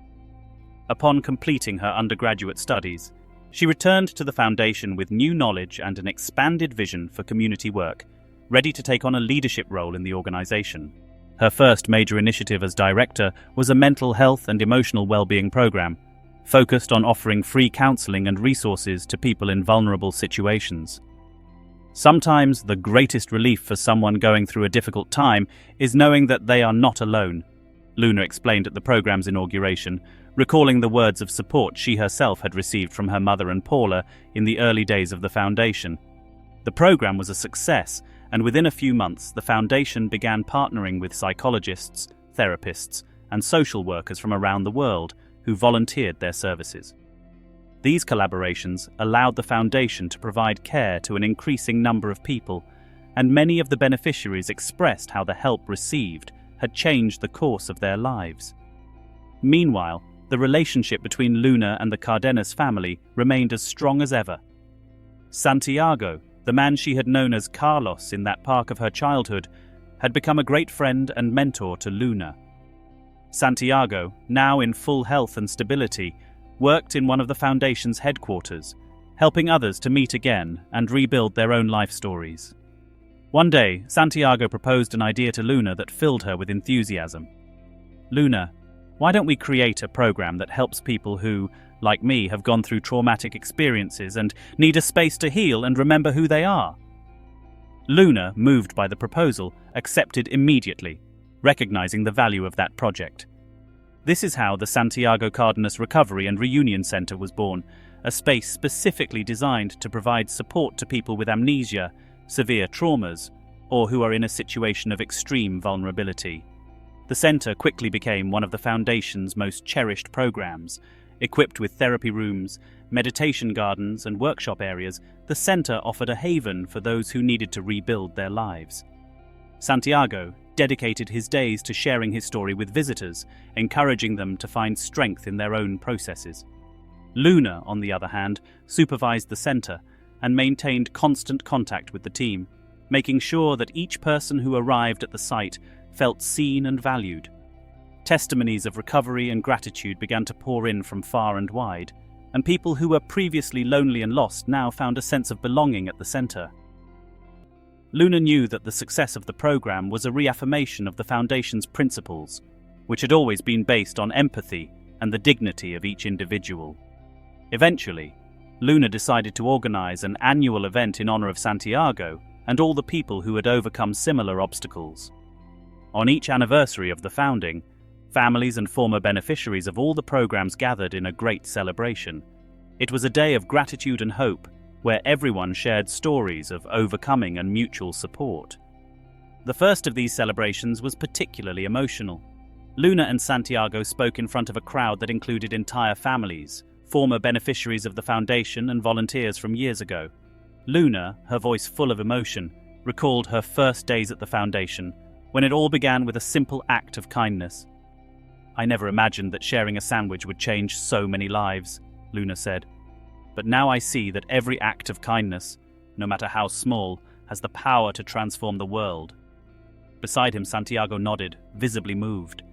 Upon completing her undergraduate studies, she returned to the Foundation with new knowledge and an expanded vision for community work, ready to take on a leadership role in the organization. Her first major initiative as director was a mental health and emotional well-being program, focused on offering free counseling and resources to people in vulnerable situations. Sometimes the greatest relief for someone going through a difficult time is knowing that they are not alone, Luna explained at the program's inauguration, recalling the words of support she herself had received from her mother and Paula in the early days of the Foundation. The program was a success, and within a few months the Foundation began partnering with psychologists, therapists, and social workers from around the world who volunteered their services. These collaborations allowed the Foundation to provide care to an increasing number of people, and many of the beneficiaries expressed how the help received had changed the course of their lives. Meanwhile, the the relationship between Luna and the Cardenas family remained as strong as ever. Santiago, the man she had known as Carlos in that park of her childhood, had become a great friend and mentor to Luna. Santiago, now in full health and stability, worked in one of the Foundation's headquarters, helping others to meet again and rebuild their own life stories. One day, Santiago proposed an idea to Luna that filled her with enthusiasm. "Luna, why don't we create a program that helps people who, like me, have gone through traumatic experiences and need a space to heal and remember who they are?" Luna, moved by the proposal, accepted immediately, recognizing the value of that project. This is how the Santiago Cardenas Recovery and Reunion Center was born, a space specifically designed to provide support to people with amnesia, severe traumas, or who are in a situation of extreme vulnerability. The center quickly became one of the Foundation's most cherished programs. Equipped with therapy rooms, meditation gardens, and workshop areas, the center offered a haven for those who needed to rebuild their lives. Santiago dedicated his days to sharing his story with visitors, encouraging them to find strength in their own processes. Luna, on the other hand, supervised the center and maintained constant contact with the team, making sure that each person who arrived at the site felt seen and valued. Testimonies of recovery and gratitude began to pour in from far and wide, and people who were previously lonely and lost now found a sense of belonging at the center. Luna knew that the success of the program was a reaffirmation of the Foundation's principles, which had always been based on empathy and the dignity of each individual. Eventually, Luna decided to organize an annual event in honor of Santiago and all the people who had overcome similar obstacles. On each anniversary of the founding, families and former beneficiaries of all the programs gathered in a great celebration. It was a day of gratitude and hope, where everyone shared stories of overcoming and mutual support. The first of these celebrations was particularly emotional. Luna and Santiago spoke in front of a crowd that included entire families, former beneficiaries of the Foundation and volunteers from years ago. Luna, her voice full of emotion, recalled her first days at the Foundation, when it all began with a simple act of kindness. "I never imagined that sharing a sandwich would change so many lives," Luna said. "But now I see that every act of kindness, no matter how small, has the power to transform the world." Beside him, Santiago nodded, visibly moved.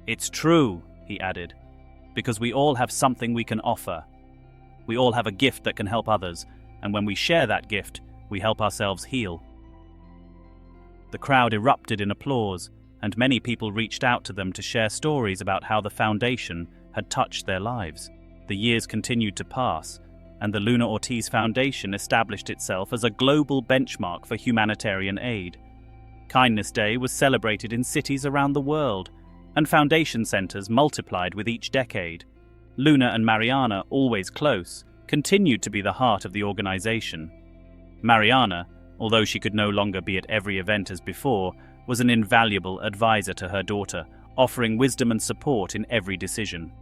"It's true," he added, "because we all have something we can offer. We all have a gift that can help others, and when we share that gift, we help ourselves heal." The crowd erupted in applause, and many people reached out to them to share stories about how the Foundation had touched their lives. The years continued to pass, and the Luna Ortiz Foundation established itself as a global benchmark for humanitarian aid. Kindness Day was celebrated in cities around the world, and foundation centers multiplied with each decade. Luna and Mariana, always close, continued to be the heart of the organization. Mariana, although she could no longer be at every event as before, was an invaluable advisor to her daughter, offering wisdom and support in every decision.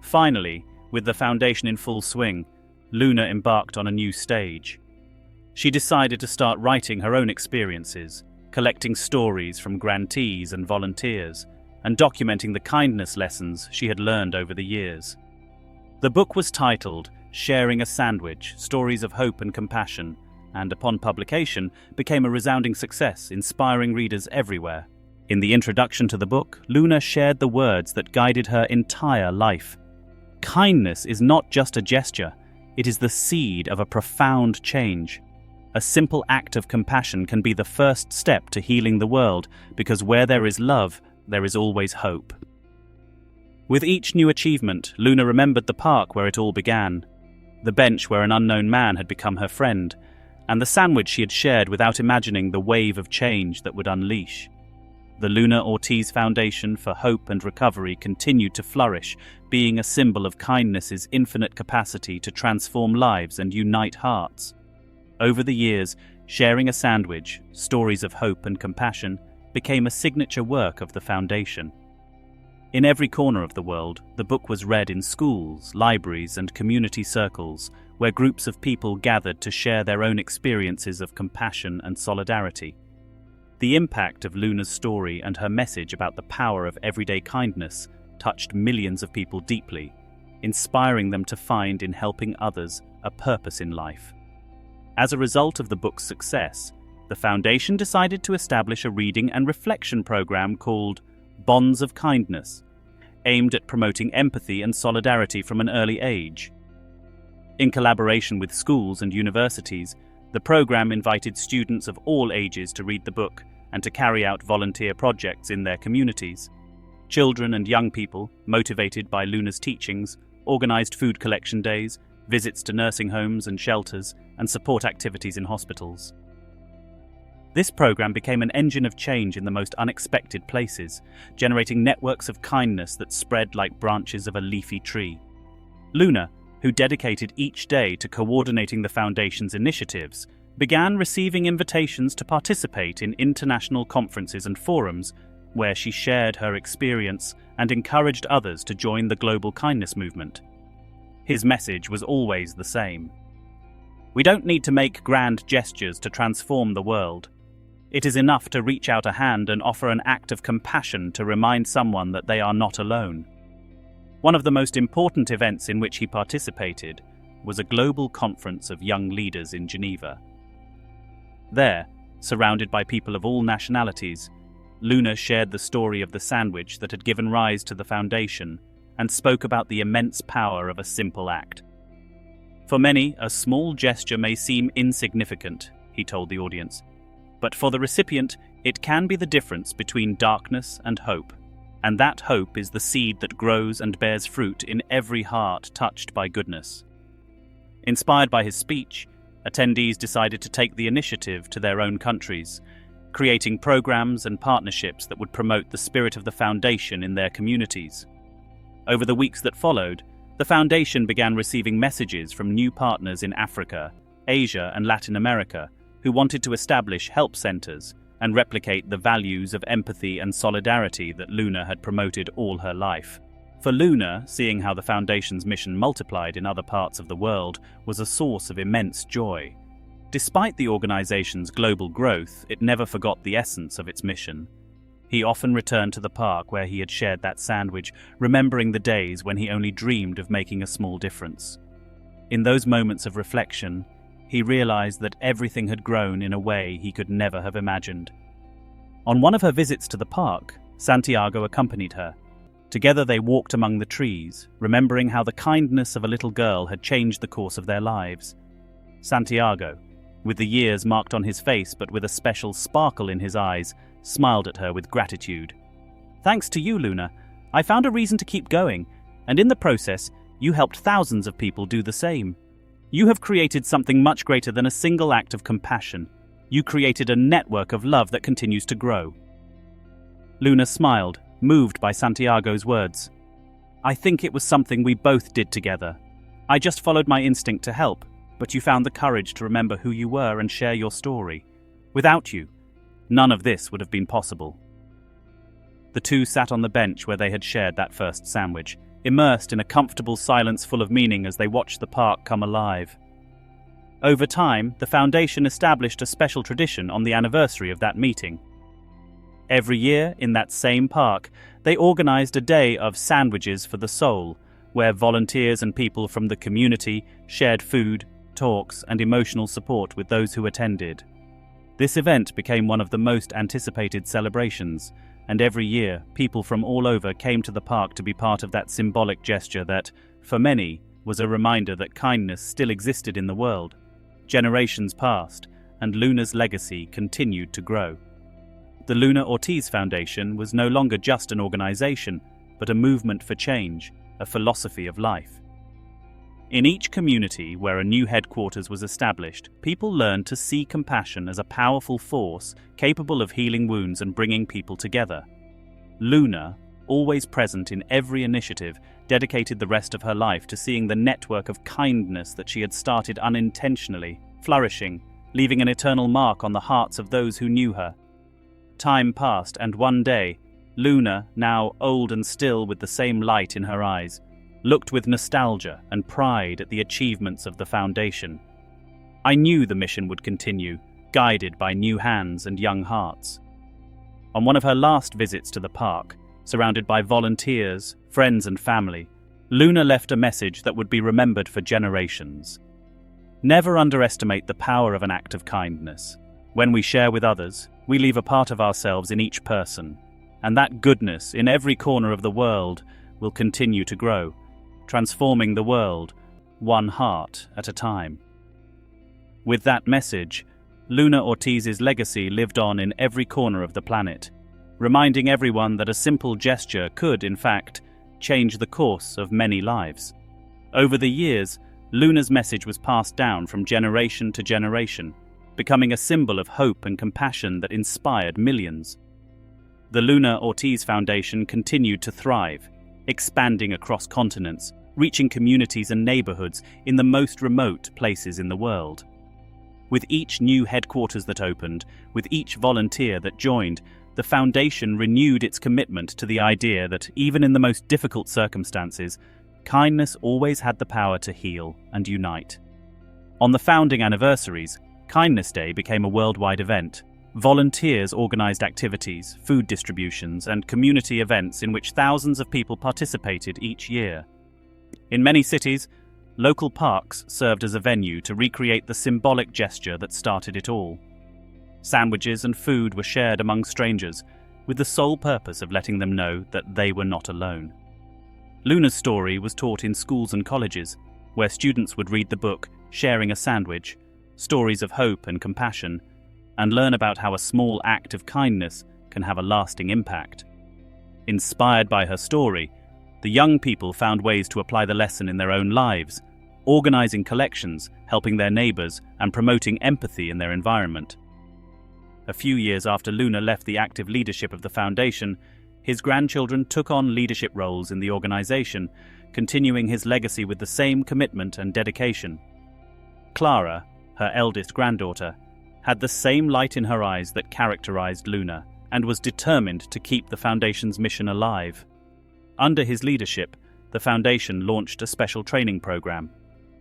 Finally, with the Foundation in full swing, Luna embarked on a new stage. She decided to start writing her own experiences, collecting stories from grantees and volunteers, and documenting the kindness lessons she had learned over the years. The book was titled Sharing a Sandwich: Stories of Hope and Compassion, and upon publication became a resounding success, inspiring readers everywhere. In the introduction to the book, Luna shared the words that guided her entire life. Kindness is not just a gesture, it is the seed of a profound change. A simple act of compassion can be the first step to healing the world, because where there is love, there is always hope. With each new achievement, Luna remembered the park where it all began, the bench where an unknown man had become her friend, and the sandwich she had shared without imagining the wave of change that would unleash. The Luna Ortiz Foundation for Hope and Recovery continued to flourish, being a symbol of kindness's infinite capacity to transform lives and unite hearts. Over the years, Sharing a Sandwich: Stories of Hope and Compassion became a signature work of the Foundation. In every corner of the world, the book was read in schools, libraries, and community circles, where groups of people gathered to share their own experiences of compassion and solidarity. The impact of Luna's story and her message about the power of everyday kindness touched millions of people deeply, inspiring them to find in helping others a purpose in life. As a result of the book's success, the foundation decided to establish a reading and reflection program called Bonds of Kindness, aimed at promoting empathy and solidarity from an early age. In collaboration with schools and universities, the program invited students of all ages to read the book and to carry out volunteer projects in their communities. Children and young people, motivated by Luna's teachings, organized food collection days, visits to nursing homes and shelters, and support activities in hospitals. This program became an engine of change in the most unexpected places, generating networks of kindness that spread like branches of a leafy tree. Luna, who dedicated each day to coordinating the Foundation's initiatives, began receiving invitations to participate in international conferences and forums where she shared her experience and encouraged others to join the global kindness movement. His message was always the same. We don't need to make grand gestures to transform the world. It is enough to reach out a hand and offer an act of compassion to remind someone that they are not alone. One of the most important events in which he participated was a global conference of young leaders in Geneva. There, surrounded by people of all nationalities, Luna shared the story of the sandwich that had given rise to the Foundation and spoke about the immense power of a simple act. For many, a small gesture may seem insignificant, he told the audience, but for the recipient, it can be the difference between darkness and hope, and that hope is the seed that grows and bears fruit in every heart touched by goodness. Inspired by his speech, attendees decided to take the initiative to their own countries, creating programs and partnerships that would promote the spirit of the Foundation in their communities. Over the weeks that followed, the Foundation began receiving messages from new partners in Africa, Asia, and Latin America who wanted to establish help centers and replicate the values of empathy and solidarity that Luna had promoted all her life. For Luna, seeing how the Foundation's mission multiplied in other parts of the world was a source of immense joy. Despite the organization's global growth, it never forgot the essence of its mission. He often returned to the park where he had shared that sandwich, remembering the days when he only dreamed of making a small difference. In those moments of reflection, he realized that everything had grown in a way he could never have imagined. On one of her visits to the park, Santiago accompanied her. Together they walked among the trees, remembering how the kindness of a little girl had changed the course of their lives. Santiago, with the years marked on his face but with a special sparkle in his eyes, smiled at her with gratitude. "Thanks to you, Luna, I found a reason to keep going, and in the process, you helped thousands of people do the same. You have created something much greater than a single act of compassion. You created a network of love that continues to grow." Luna smiled, moved by Santiago's words. "I think it was something we both did together. I just followed my instinct to help, but you found the courage to remember who you were and share your story. Without you, none of this would have been possible." The two sat on the bench where they had shared that first sandwich, immersed in a comfortable silence full of meaning as they watched the park come alive. Over time, the Foundation established a special tradition on the anniversary of that meeting. Every year, in that same park, they organized a day of Sandwiches for the Soul, where volunteers and people from the community shared food, talks, and emotional support with those who attended. This event became one of the most anticipated celebrations, and every year, people from all over came to the park to be part of that symbolic gesture that, for many, was a reminder that kindness still existed in the world. Generations passed, and Luna's legacy continued to grow. The Luna Ortiz Foundation was no longer just an organization, but a movement for change, a philosophy of life. In each community where a new headquarters was established, people learned to see compassion as a powerful force capable of healing wounds and bringing people together. Luna, always present in every initiative, dedicated the rest of her life to seeing the network of kindness that she had started unintentionally, flourishing, leaving an eternal mark on the hearts of those who knew her. Time passed, and one day, Luna, now old and still with the same light in her eyes, looked with nostalgia and pride at the achievements of the Foundation. "I knew the mission would continue, guided by new hands and young hearts." On one of her last visits to the park, Surrounded by volunteers, friends and family, Luna left a message that would be remembered for generations. Never underestimate the power of an act of kindness. When we share with others, we leave a part of ourselves in each person, and that goodness in every corner of the world will continue to grow, transforming the world, one heart at a time. With that message, Luna Ortiz's legacy lived on in every corner of the planet, reminding everyone that a simple gesture could, in fact, change the course of many lives. Over the years, Luna's message was passed down from generation to generation, becoming a symbol of hope and compassion that inspired millions. The Luna Ortiz Foundation continued to thrive, expanding across continents, reaching communities and neighborhoods in the most remote places in the world. With each new headquarters that opened, with each volunteer that joined, the foundation renewed its commitment to the idea that even in the most difficult circumstances, kindness always had the power to heal and unite. On the founding anniversaries, Kindness Day became a worldwide event. Volunteers organized activities, food distributions, and community events in which thousands of people participated each year. In many cities, local parks served as a venue to recreate the symbolic gesture that started it all. Sandwiches and food were shared among strangers, with the sole purpose of letting them know that they were not alone. Luna's story was taught in schools and colleges, where students would read the book Sharing a Sandwich, Stories of Hope and Compassion, and learn about how a small act of kindness can have a lasting impact. Inspired by her story, the young people found ways to apply the lesson in their own lives, organizing collections, helping their neighbors, and promoting empathy in their environment. A few years after Luna left the active leadership of the foundation, his grandchildren took on leadership roles in the organization, continuing his legacy with the same commitment and dedication. Clara, her eldest granddaughter, had the same light in her eyes that characterized Luna and was determined to keep the foundation's mission alive. Under his leadership, the foundation launched a special training program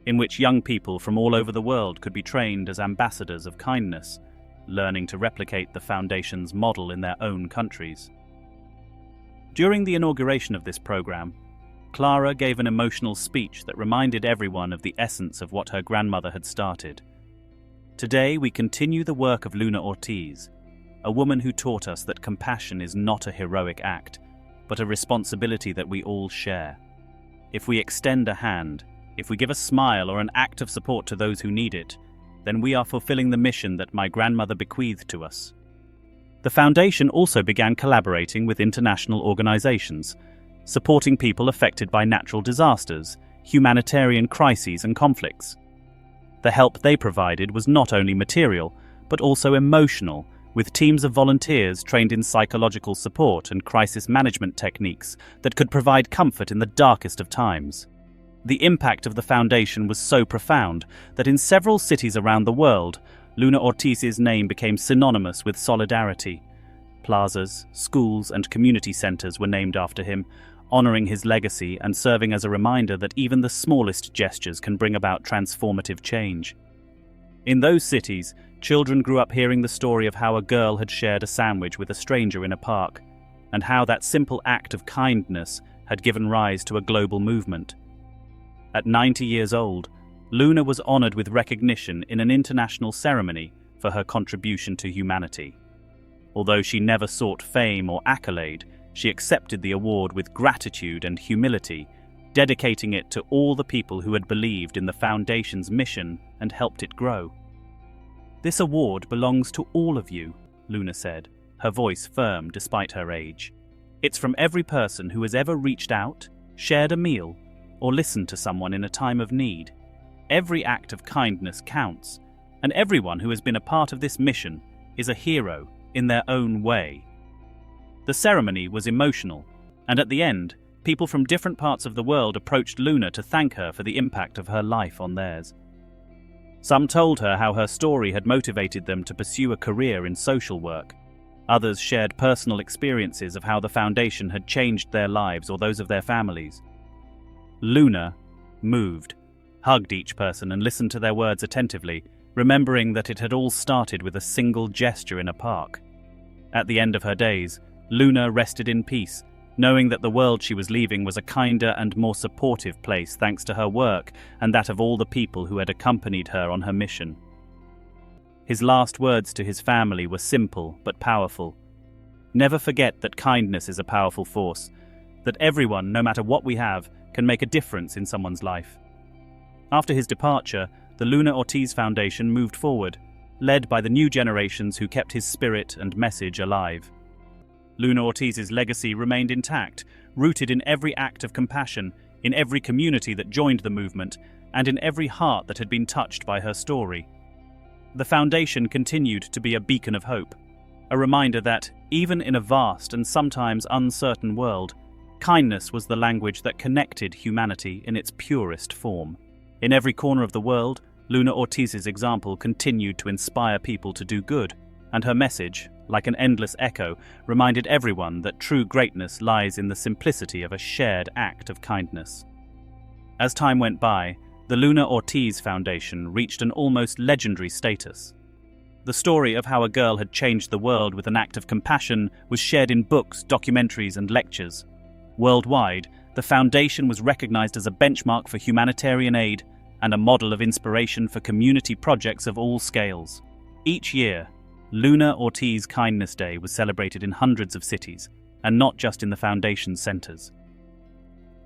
in which young people from all over the world could be trained as ambassadors of kindness, learning to replicate the foundation's model in their own countries. During the inauguration of this program, Clara gave an emotional speech that reminded everyone of the essence of what her grandmother had started. Today we continue the work of Luna Ortiz, a woman who taught us that compassion is not a heroic act, but a responsibility that we all share. If we extend a hand, if we give a smile or an act of support to those who need it, then we are fulfilling the mission that my grandmother bequeathed to us. The foundation also began collaborating with international organizations, supporting people affected by natural disasters, humanitarian crises and conflicts. The help they provided was not only material, but also emotional, with teams of volunteers trained in psychological support and crisis management techniques that could provide comfort in the darkest of times. The impact of the foundation was so profound that in several cities around the world, Luna Ortiz's name became synonymous with solidarity. Plazas, schools, and community centers were named after him, honoring his legacy and serving as a reminder that even the smallest gestures can bring about transformative change. In those cities, children grew up hearing the story of how a girl had shared a sandwich with a stranger in a park, and how that simple act of kindness had given rise to a global movement. At 90 years old, Luna was honored with recognition in an international ceremony for her contribution to humanity. Although she never sought fame or accolade, she accepted the award with gratitude and humility, dedicating it to all the people who had believed in the foundation's mission and helped it grow. "This award belongs to all of you," Luna said, her voice firm despite her age. "It's from every person who has ever reached out, shared a meal, or listened to someone in a time of need. Every act of kindness counts, and everyone who has been a part of this mission is a hero in their own way." The ceremony was emotional, and at the end, people from different parts of the world approached Luna to thank her for the impact of her life on theirs. Some told her how her story had motivated them to pursue a career in social work. Others shared personal experiences of how the foundation had changed their lives or those of their families. Luna, moved, hugged each person and listened to their words attentively, remembering that it had all started with a single gesture in a park. At the end of her days, Luna rested in peace, knowing that the world she was leaving was a kinder and more supportive place thanks to her work and that of all the people who had accompanied her on her mission. His last words to his family were simple but powerful. Never forget that kindness is a powerful force, that everyone, no matter what we have, can make a difference in someone's life. After his departure, the Luna Ortiz Foundation moved forward, led by the new generations who kept his spirit and message alive. Luna Ortiz's legacy remained intact, rooted in every act of compassion, in every community that joined the movement, and in every heart that had been touched by her story. The foundation continued to be a beacon of hope, a reminder that, even in a vast and sometimes uncertain world, kindness was the language that connected humanity in its purest form. In every corner of the world, Luna Ortiz's example continued to inspire people to do good, and her message, like an endless echo, reminded everyone that true greatness lies in the simplicity of a shared act of kindness. As time went by, the Luna Ortiz Foundation reached an almost legendary status. The story of how a girl had changed the world with an act of compassion was shared in books, documentaries, and lectures. Worldwide, the foundation was recognized as a benchmark for humanitarian aid and a model of inspiration for community projects of all scales. Each year, Luna Ortiz Kindness Day was celebrated in hundreds of cities, and not just in the foundation's centers.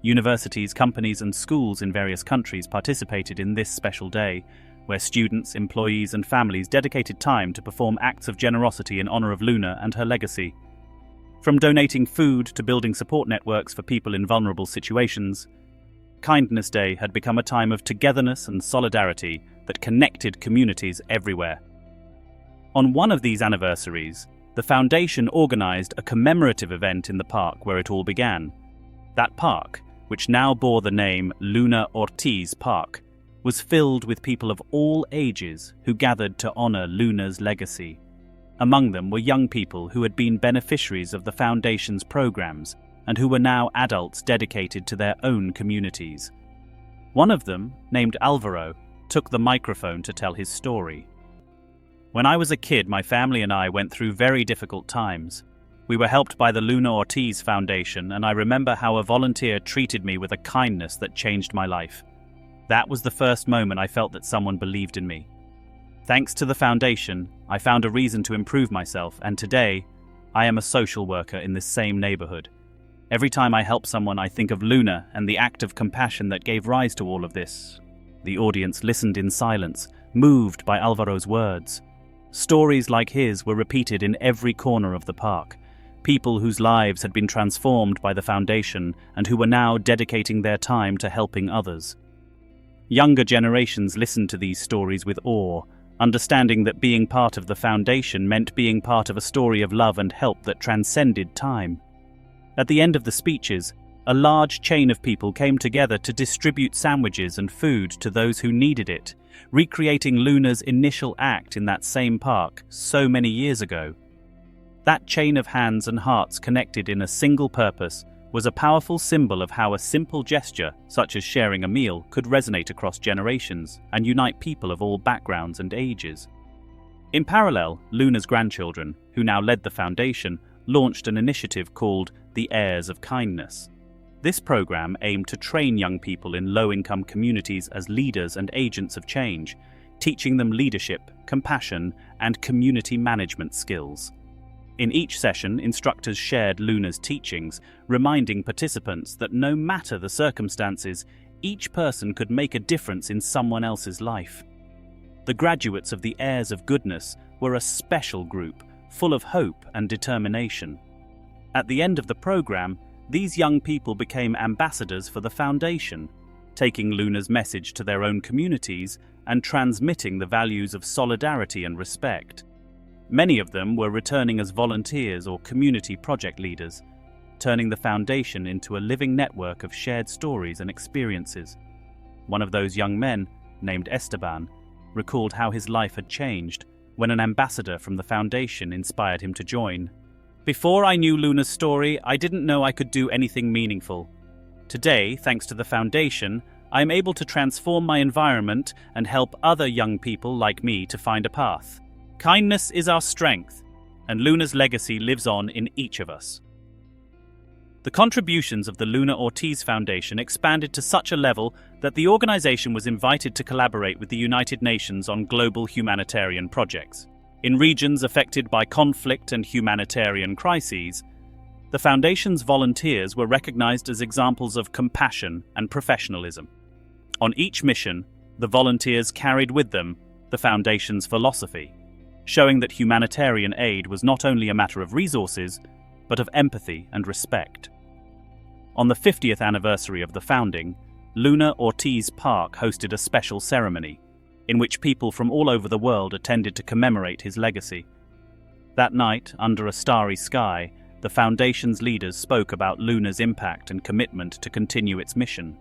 Universities, companies, and schools in various countries participated in this special day, where students, employees, and families dedicated time to perform acts of generosity in honor of Luna and her legacy. From donating food to building support networks for people in vulnerable situations, Kindness Day had become a time of togetherness and solidarity that connected communities everywhere. On one of these anniversaries, the foundation organized a commemorative event in the park where it all began. That park, which now bore the name Luna Ortiz Park, was filled with people of all ages who gathered to honor Luna's legacy. Among them were young people who had been beneficiaries of the foundation's programs and who were now adults dedicated to their own communities. One of them, named Alvaro, took the microphone to tell his story. When I was a kid, my family and I went through very difficult times. We were helped by the Luna Ortiz Foundation, and I remember how a volunteer treated me with a kindness that changed my life. That was the first moment I felt that someone believed in me. Thanks to the foundation, I found a reason to improve myself, and today, I am a social worker in this same neighborhood. Every time I help someone, I think of Luna and the act of compassion that gave rise to all of this. The audience listened in silence, moved by Alvaro's words. Stories like his were repeated in every corner of the park. People whose lives had been transformed by the foundation and who were now dedicating their time to helping others. Younger generations listened to these stories with awe, understanding that being part of the foundation meant being part of a story of love and help that transcended time. At the end of the speeches, a large chain of people came together to distribute sandwiches and food to those who needed it, recreating Luna's initial act in that same park so many years ago. That chain of hands and hearts connected in a single purpose was a powerful symbol of how a simple gesture, such as sharing a meal, could resonate across generations and unite people of all backgrounds and ages. In parallel, Luna's grandchildren, who now led the foundation, launched an initiative called the Heirs of Kindness. This program aimed to train young people in low-income communities as leaders and agents of change, teaching them leadership, compassion, and community management skills. In each session, instructors shared Luna's teachings, reminding participants that no matter the circumstances, each person could make a difference in someone else's life. The graduates of the Heirs of Goodness were a special group, full of hope and determination. At the end of the program, these young people became ambassadors for the foundation, taking Luna's message to their own communities and transmitting the values of solidarity and respect. Many of them were returning as volunteers or community project leaders, turning the foundation into a living network of shared stories and experiences. One of those young men, named Esteban, recalled how his life had changed when an ambassador from the foundation inspired him to join. "Before I knew Luna's story, I didn't know I could do anything meaningful. Today, thanks to the foundation, I am able to transform my environment and help other young people like me to find a path. Kindness is our strength, and Luna's legacy lives on in each of us." The contributions of the Luna Ortiz Foundation expanded to such a level that the organization was invited to collaborate with the United Nations on global humanitarian projects. In regions affected by conflict and humanitarian crises, the Foundation's volunteers were recognized as examples of compassion and professionalism. On each mission, the volunteers carried with them the Foundation's philosophy, showing that humanitarian aid was not only a matter of resources, but of empathy and respect. On the 50th anniversary of the founding, Luna Ortiz Park hosted a special ceremony, in which people from all over the world attended to commemorate his legacy. That night, under a starry sky, the Foundation's leaders spoke about Luna's impact and commitment to continue its mission.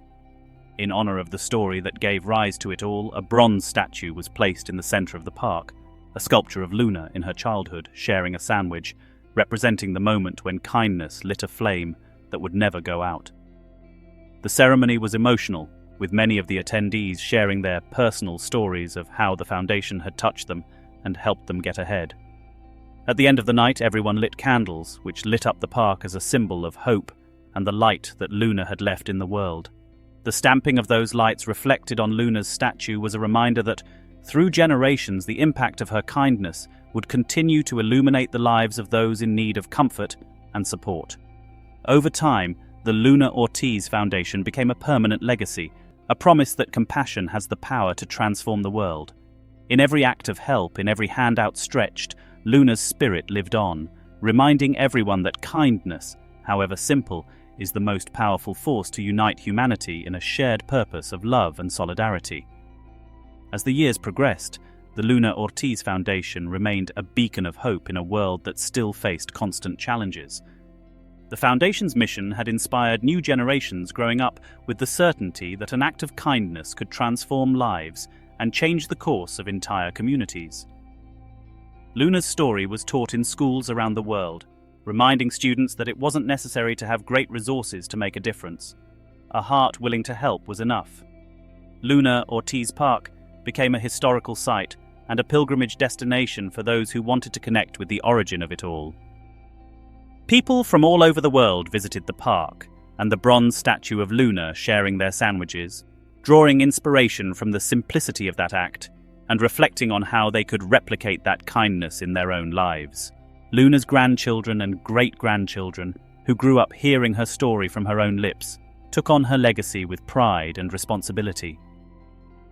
In honor of the story that gave rise to it all, a bronze statue was placed in the center of the park, a sculpture of Luna in her childhood sharing a sandwich, representing the moment when kindness lit a flame that would never go out. The ceremony was emotional, with many of the attendees sharing their personal stories of how the Foundation had touched them and helped them get ahead. At the end of the night, everyone lit candles, which lit up the park as a symbol of hope and the light that Luna had left in the world. The stamping of those lights reflected on Luna's statue was a reminder that, through generations, the impact of her kindness would continue to illuminate the lives of those in need of comfort and support. Over time, the Luna Ortiz Foundation became a permanent legacy, a promise that compassion has the power to transform the world. In every act of help, in every hand outstretched, Luna's spirit lived on, reminding everyone that kindness, however simple, is the most powerful force to unite humanity in a shared purpose of love and solidarity. As the years progressed, the Luna Ortiz Foundation remained a beacon of hope in a world that still faced constant challenges. The Foundation's mission had inspired new generations growing up with the certainty that an act of kindness could transform lives and change the course of entire communities. Luna's story was taught in schools around the world, reminding students that it wasn't necessary to have great resources to make a difference. A heart willing to help was enough. Luna Ortiz Park became a historical site and a pilgrimage destination for those who wanted to connect with the origin of it all. People from all over the world visited the park, and the bronze statue of Luna sharing their sandwiches, drawing inspiration from the simplicity of that act and reflecting on how they could replicate that kindness in their own lives. Luna's grandchildren and great-grandchildren, who grew up hearing her story from her own lips, took on her legacy with pride and responsibility.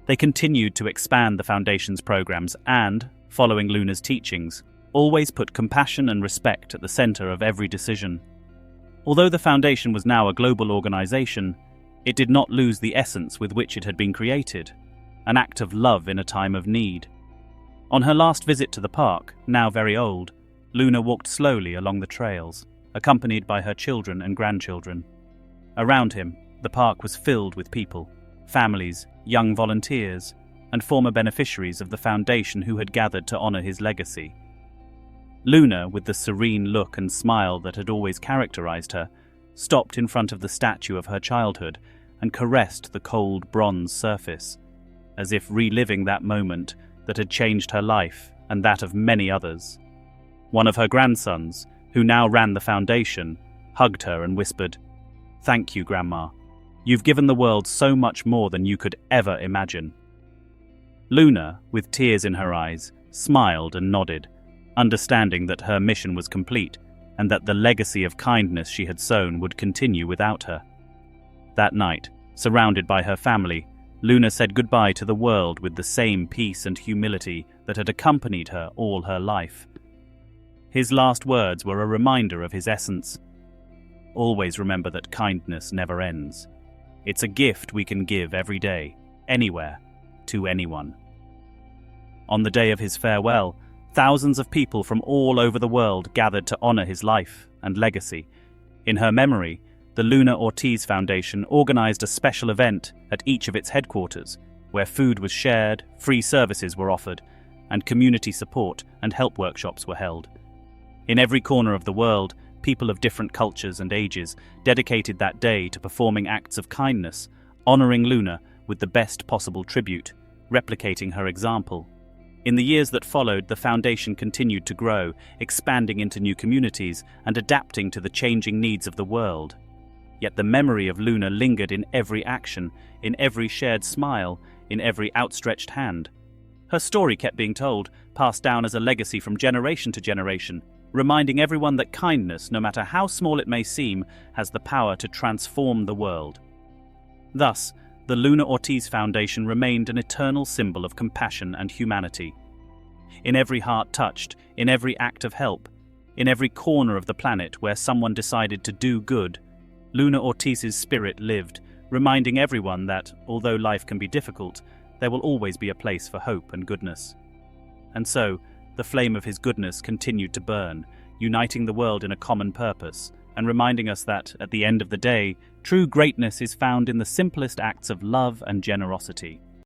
They continued to expand the Foundation's programs and, following Luna's teachings, always put compassion and respect at the center of every decision. Although the Foundation was now a global organization, it did not lose the essence with which it had been created, an act of love in a time of need. On her last visit to the park, now very old, Luna walked slowly along the trails, accompanied by her children and grandchildren. Around him, the park was filled with people, families, young volunteers, and former beneficiaries of the Foundation who had gathered to honor his legacy. Luna, with the serene look and smile that had always characterized her, stopped in front of the statue of her childhood and caressed the cold bronze surface, as if reliving that moment that had changed her life and that of many others. One of her grandsons, who now ran the Foundation, hugged her and whispered, "Thank you, Grandma. You've given the world so much more than you could ever imagine." Luna, with tears in her eyes, smiled and nodded, understanding that her mission was complete and that the legacy of kindness she had sown would continue without her. That night, surrounded by her family, Luna said goodbye to the world with the same peace and humility that had accompanied her all her life. His last words were a reminder of his essence. Always remember that kindness never ends. It's a gift we can give every day, anywhere, to anyone. On the day of his farewell, thousands of people from all over the world gathered to honor his life and legacy. In her memory, the Luna Ortiz Foundation organized a special event at each of its headquarters, where food was shared, free services were offered, and community support and help workshops were held. In every corner of the world, people of different cultures and ages dedicated that day to performing acts of kindness, honoring Luna with the best possible tribute, replicating her example. In the years that followed, the Foundation continued to grow, expanding into new communities and adapting to the changing needs of the world. Yet the memory of Luna lingered in every action, in every shared smile, in every outstretched hand. Her story kept being told, passed down as a legacy from generation to generation, reminding everyone that kindness, no matter how small it may seem, has the power to transform the world. Thus, the Luna Ortiz Foundation remained an eternal symbol of compassion and humanity. In every heart touched, in every act of help, in every corner of the planet where someone decided to do good, Luna Ortiz's spirit lived, reminding everyone that, although life can be difficult, there will always be a place for hope and goodness. And so, the flame of his goodness continued to burn, uniting the world in a common purpose, and reminding us that, at the end of the day, true greatness is found in the simplest acts of love and generosity.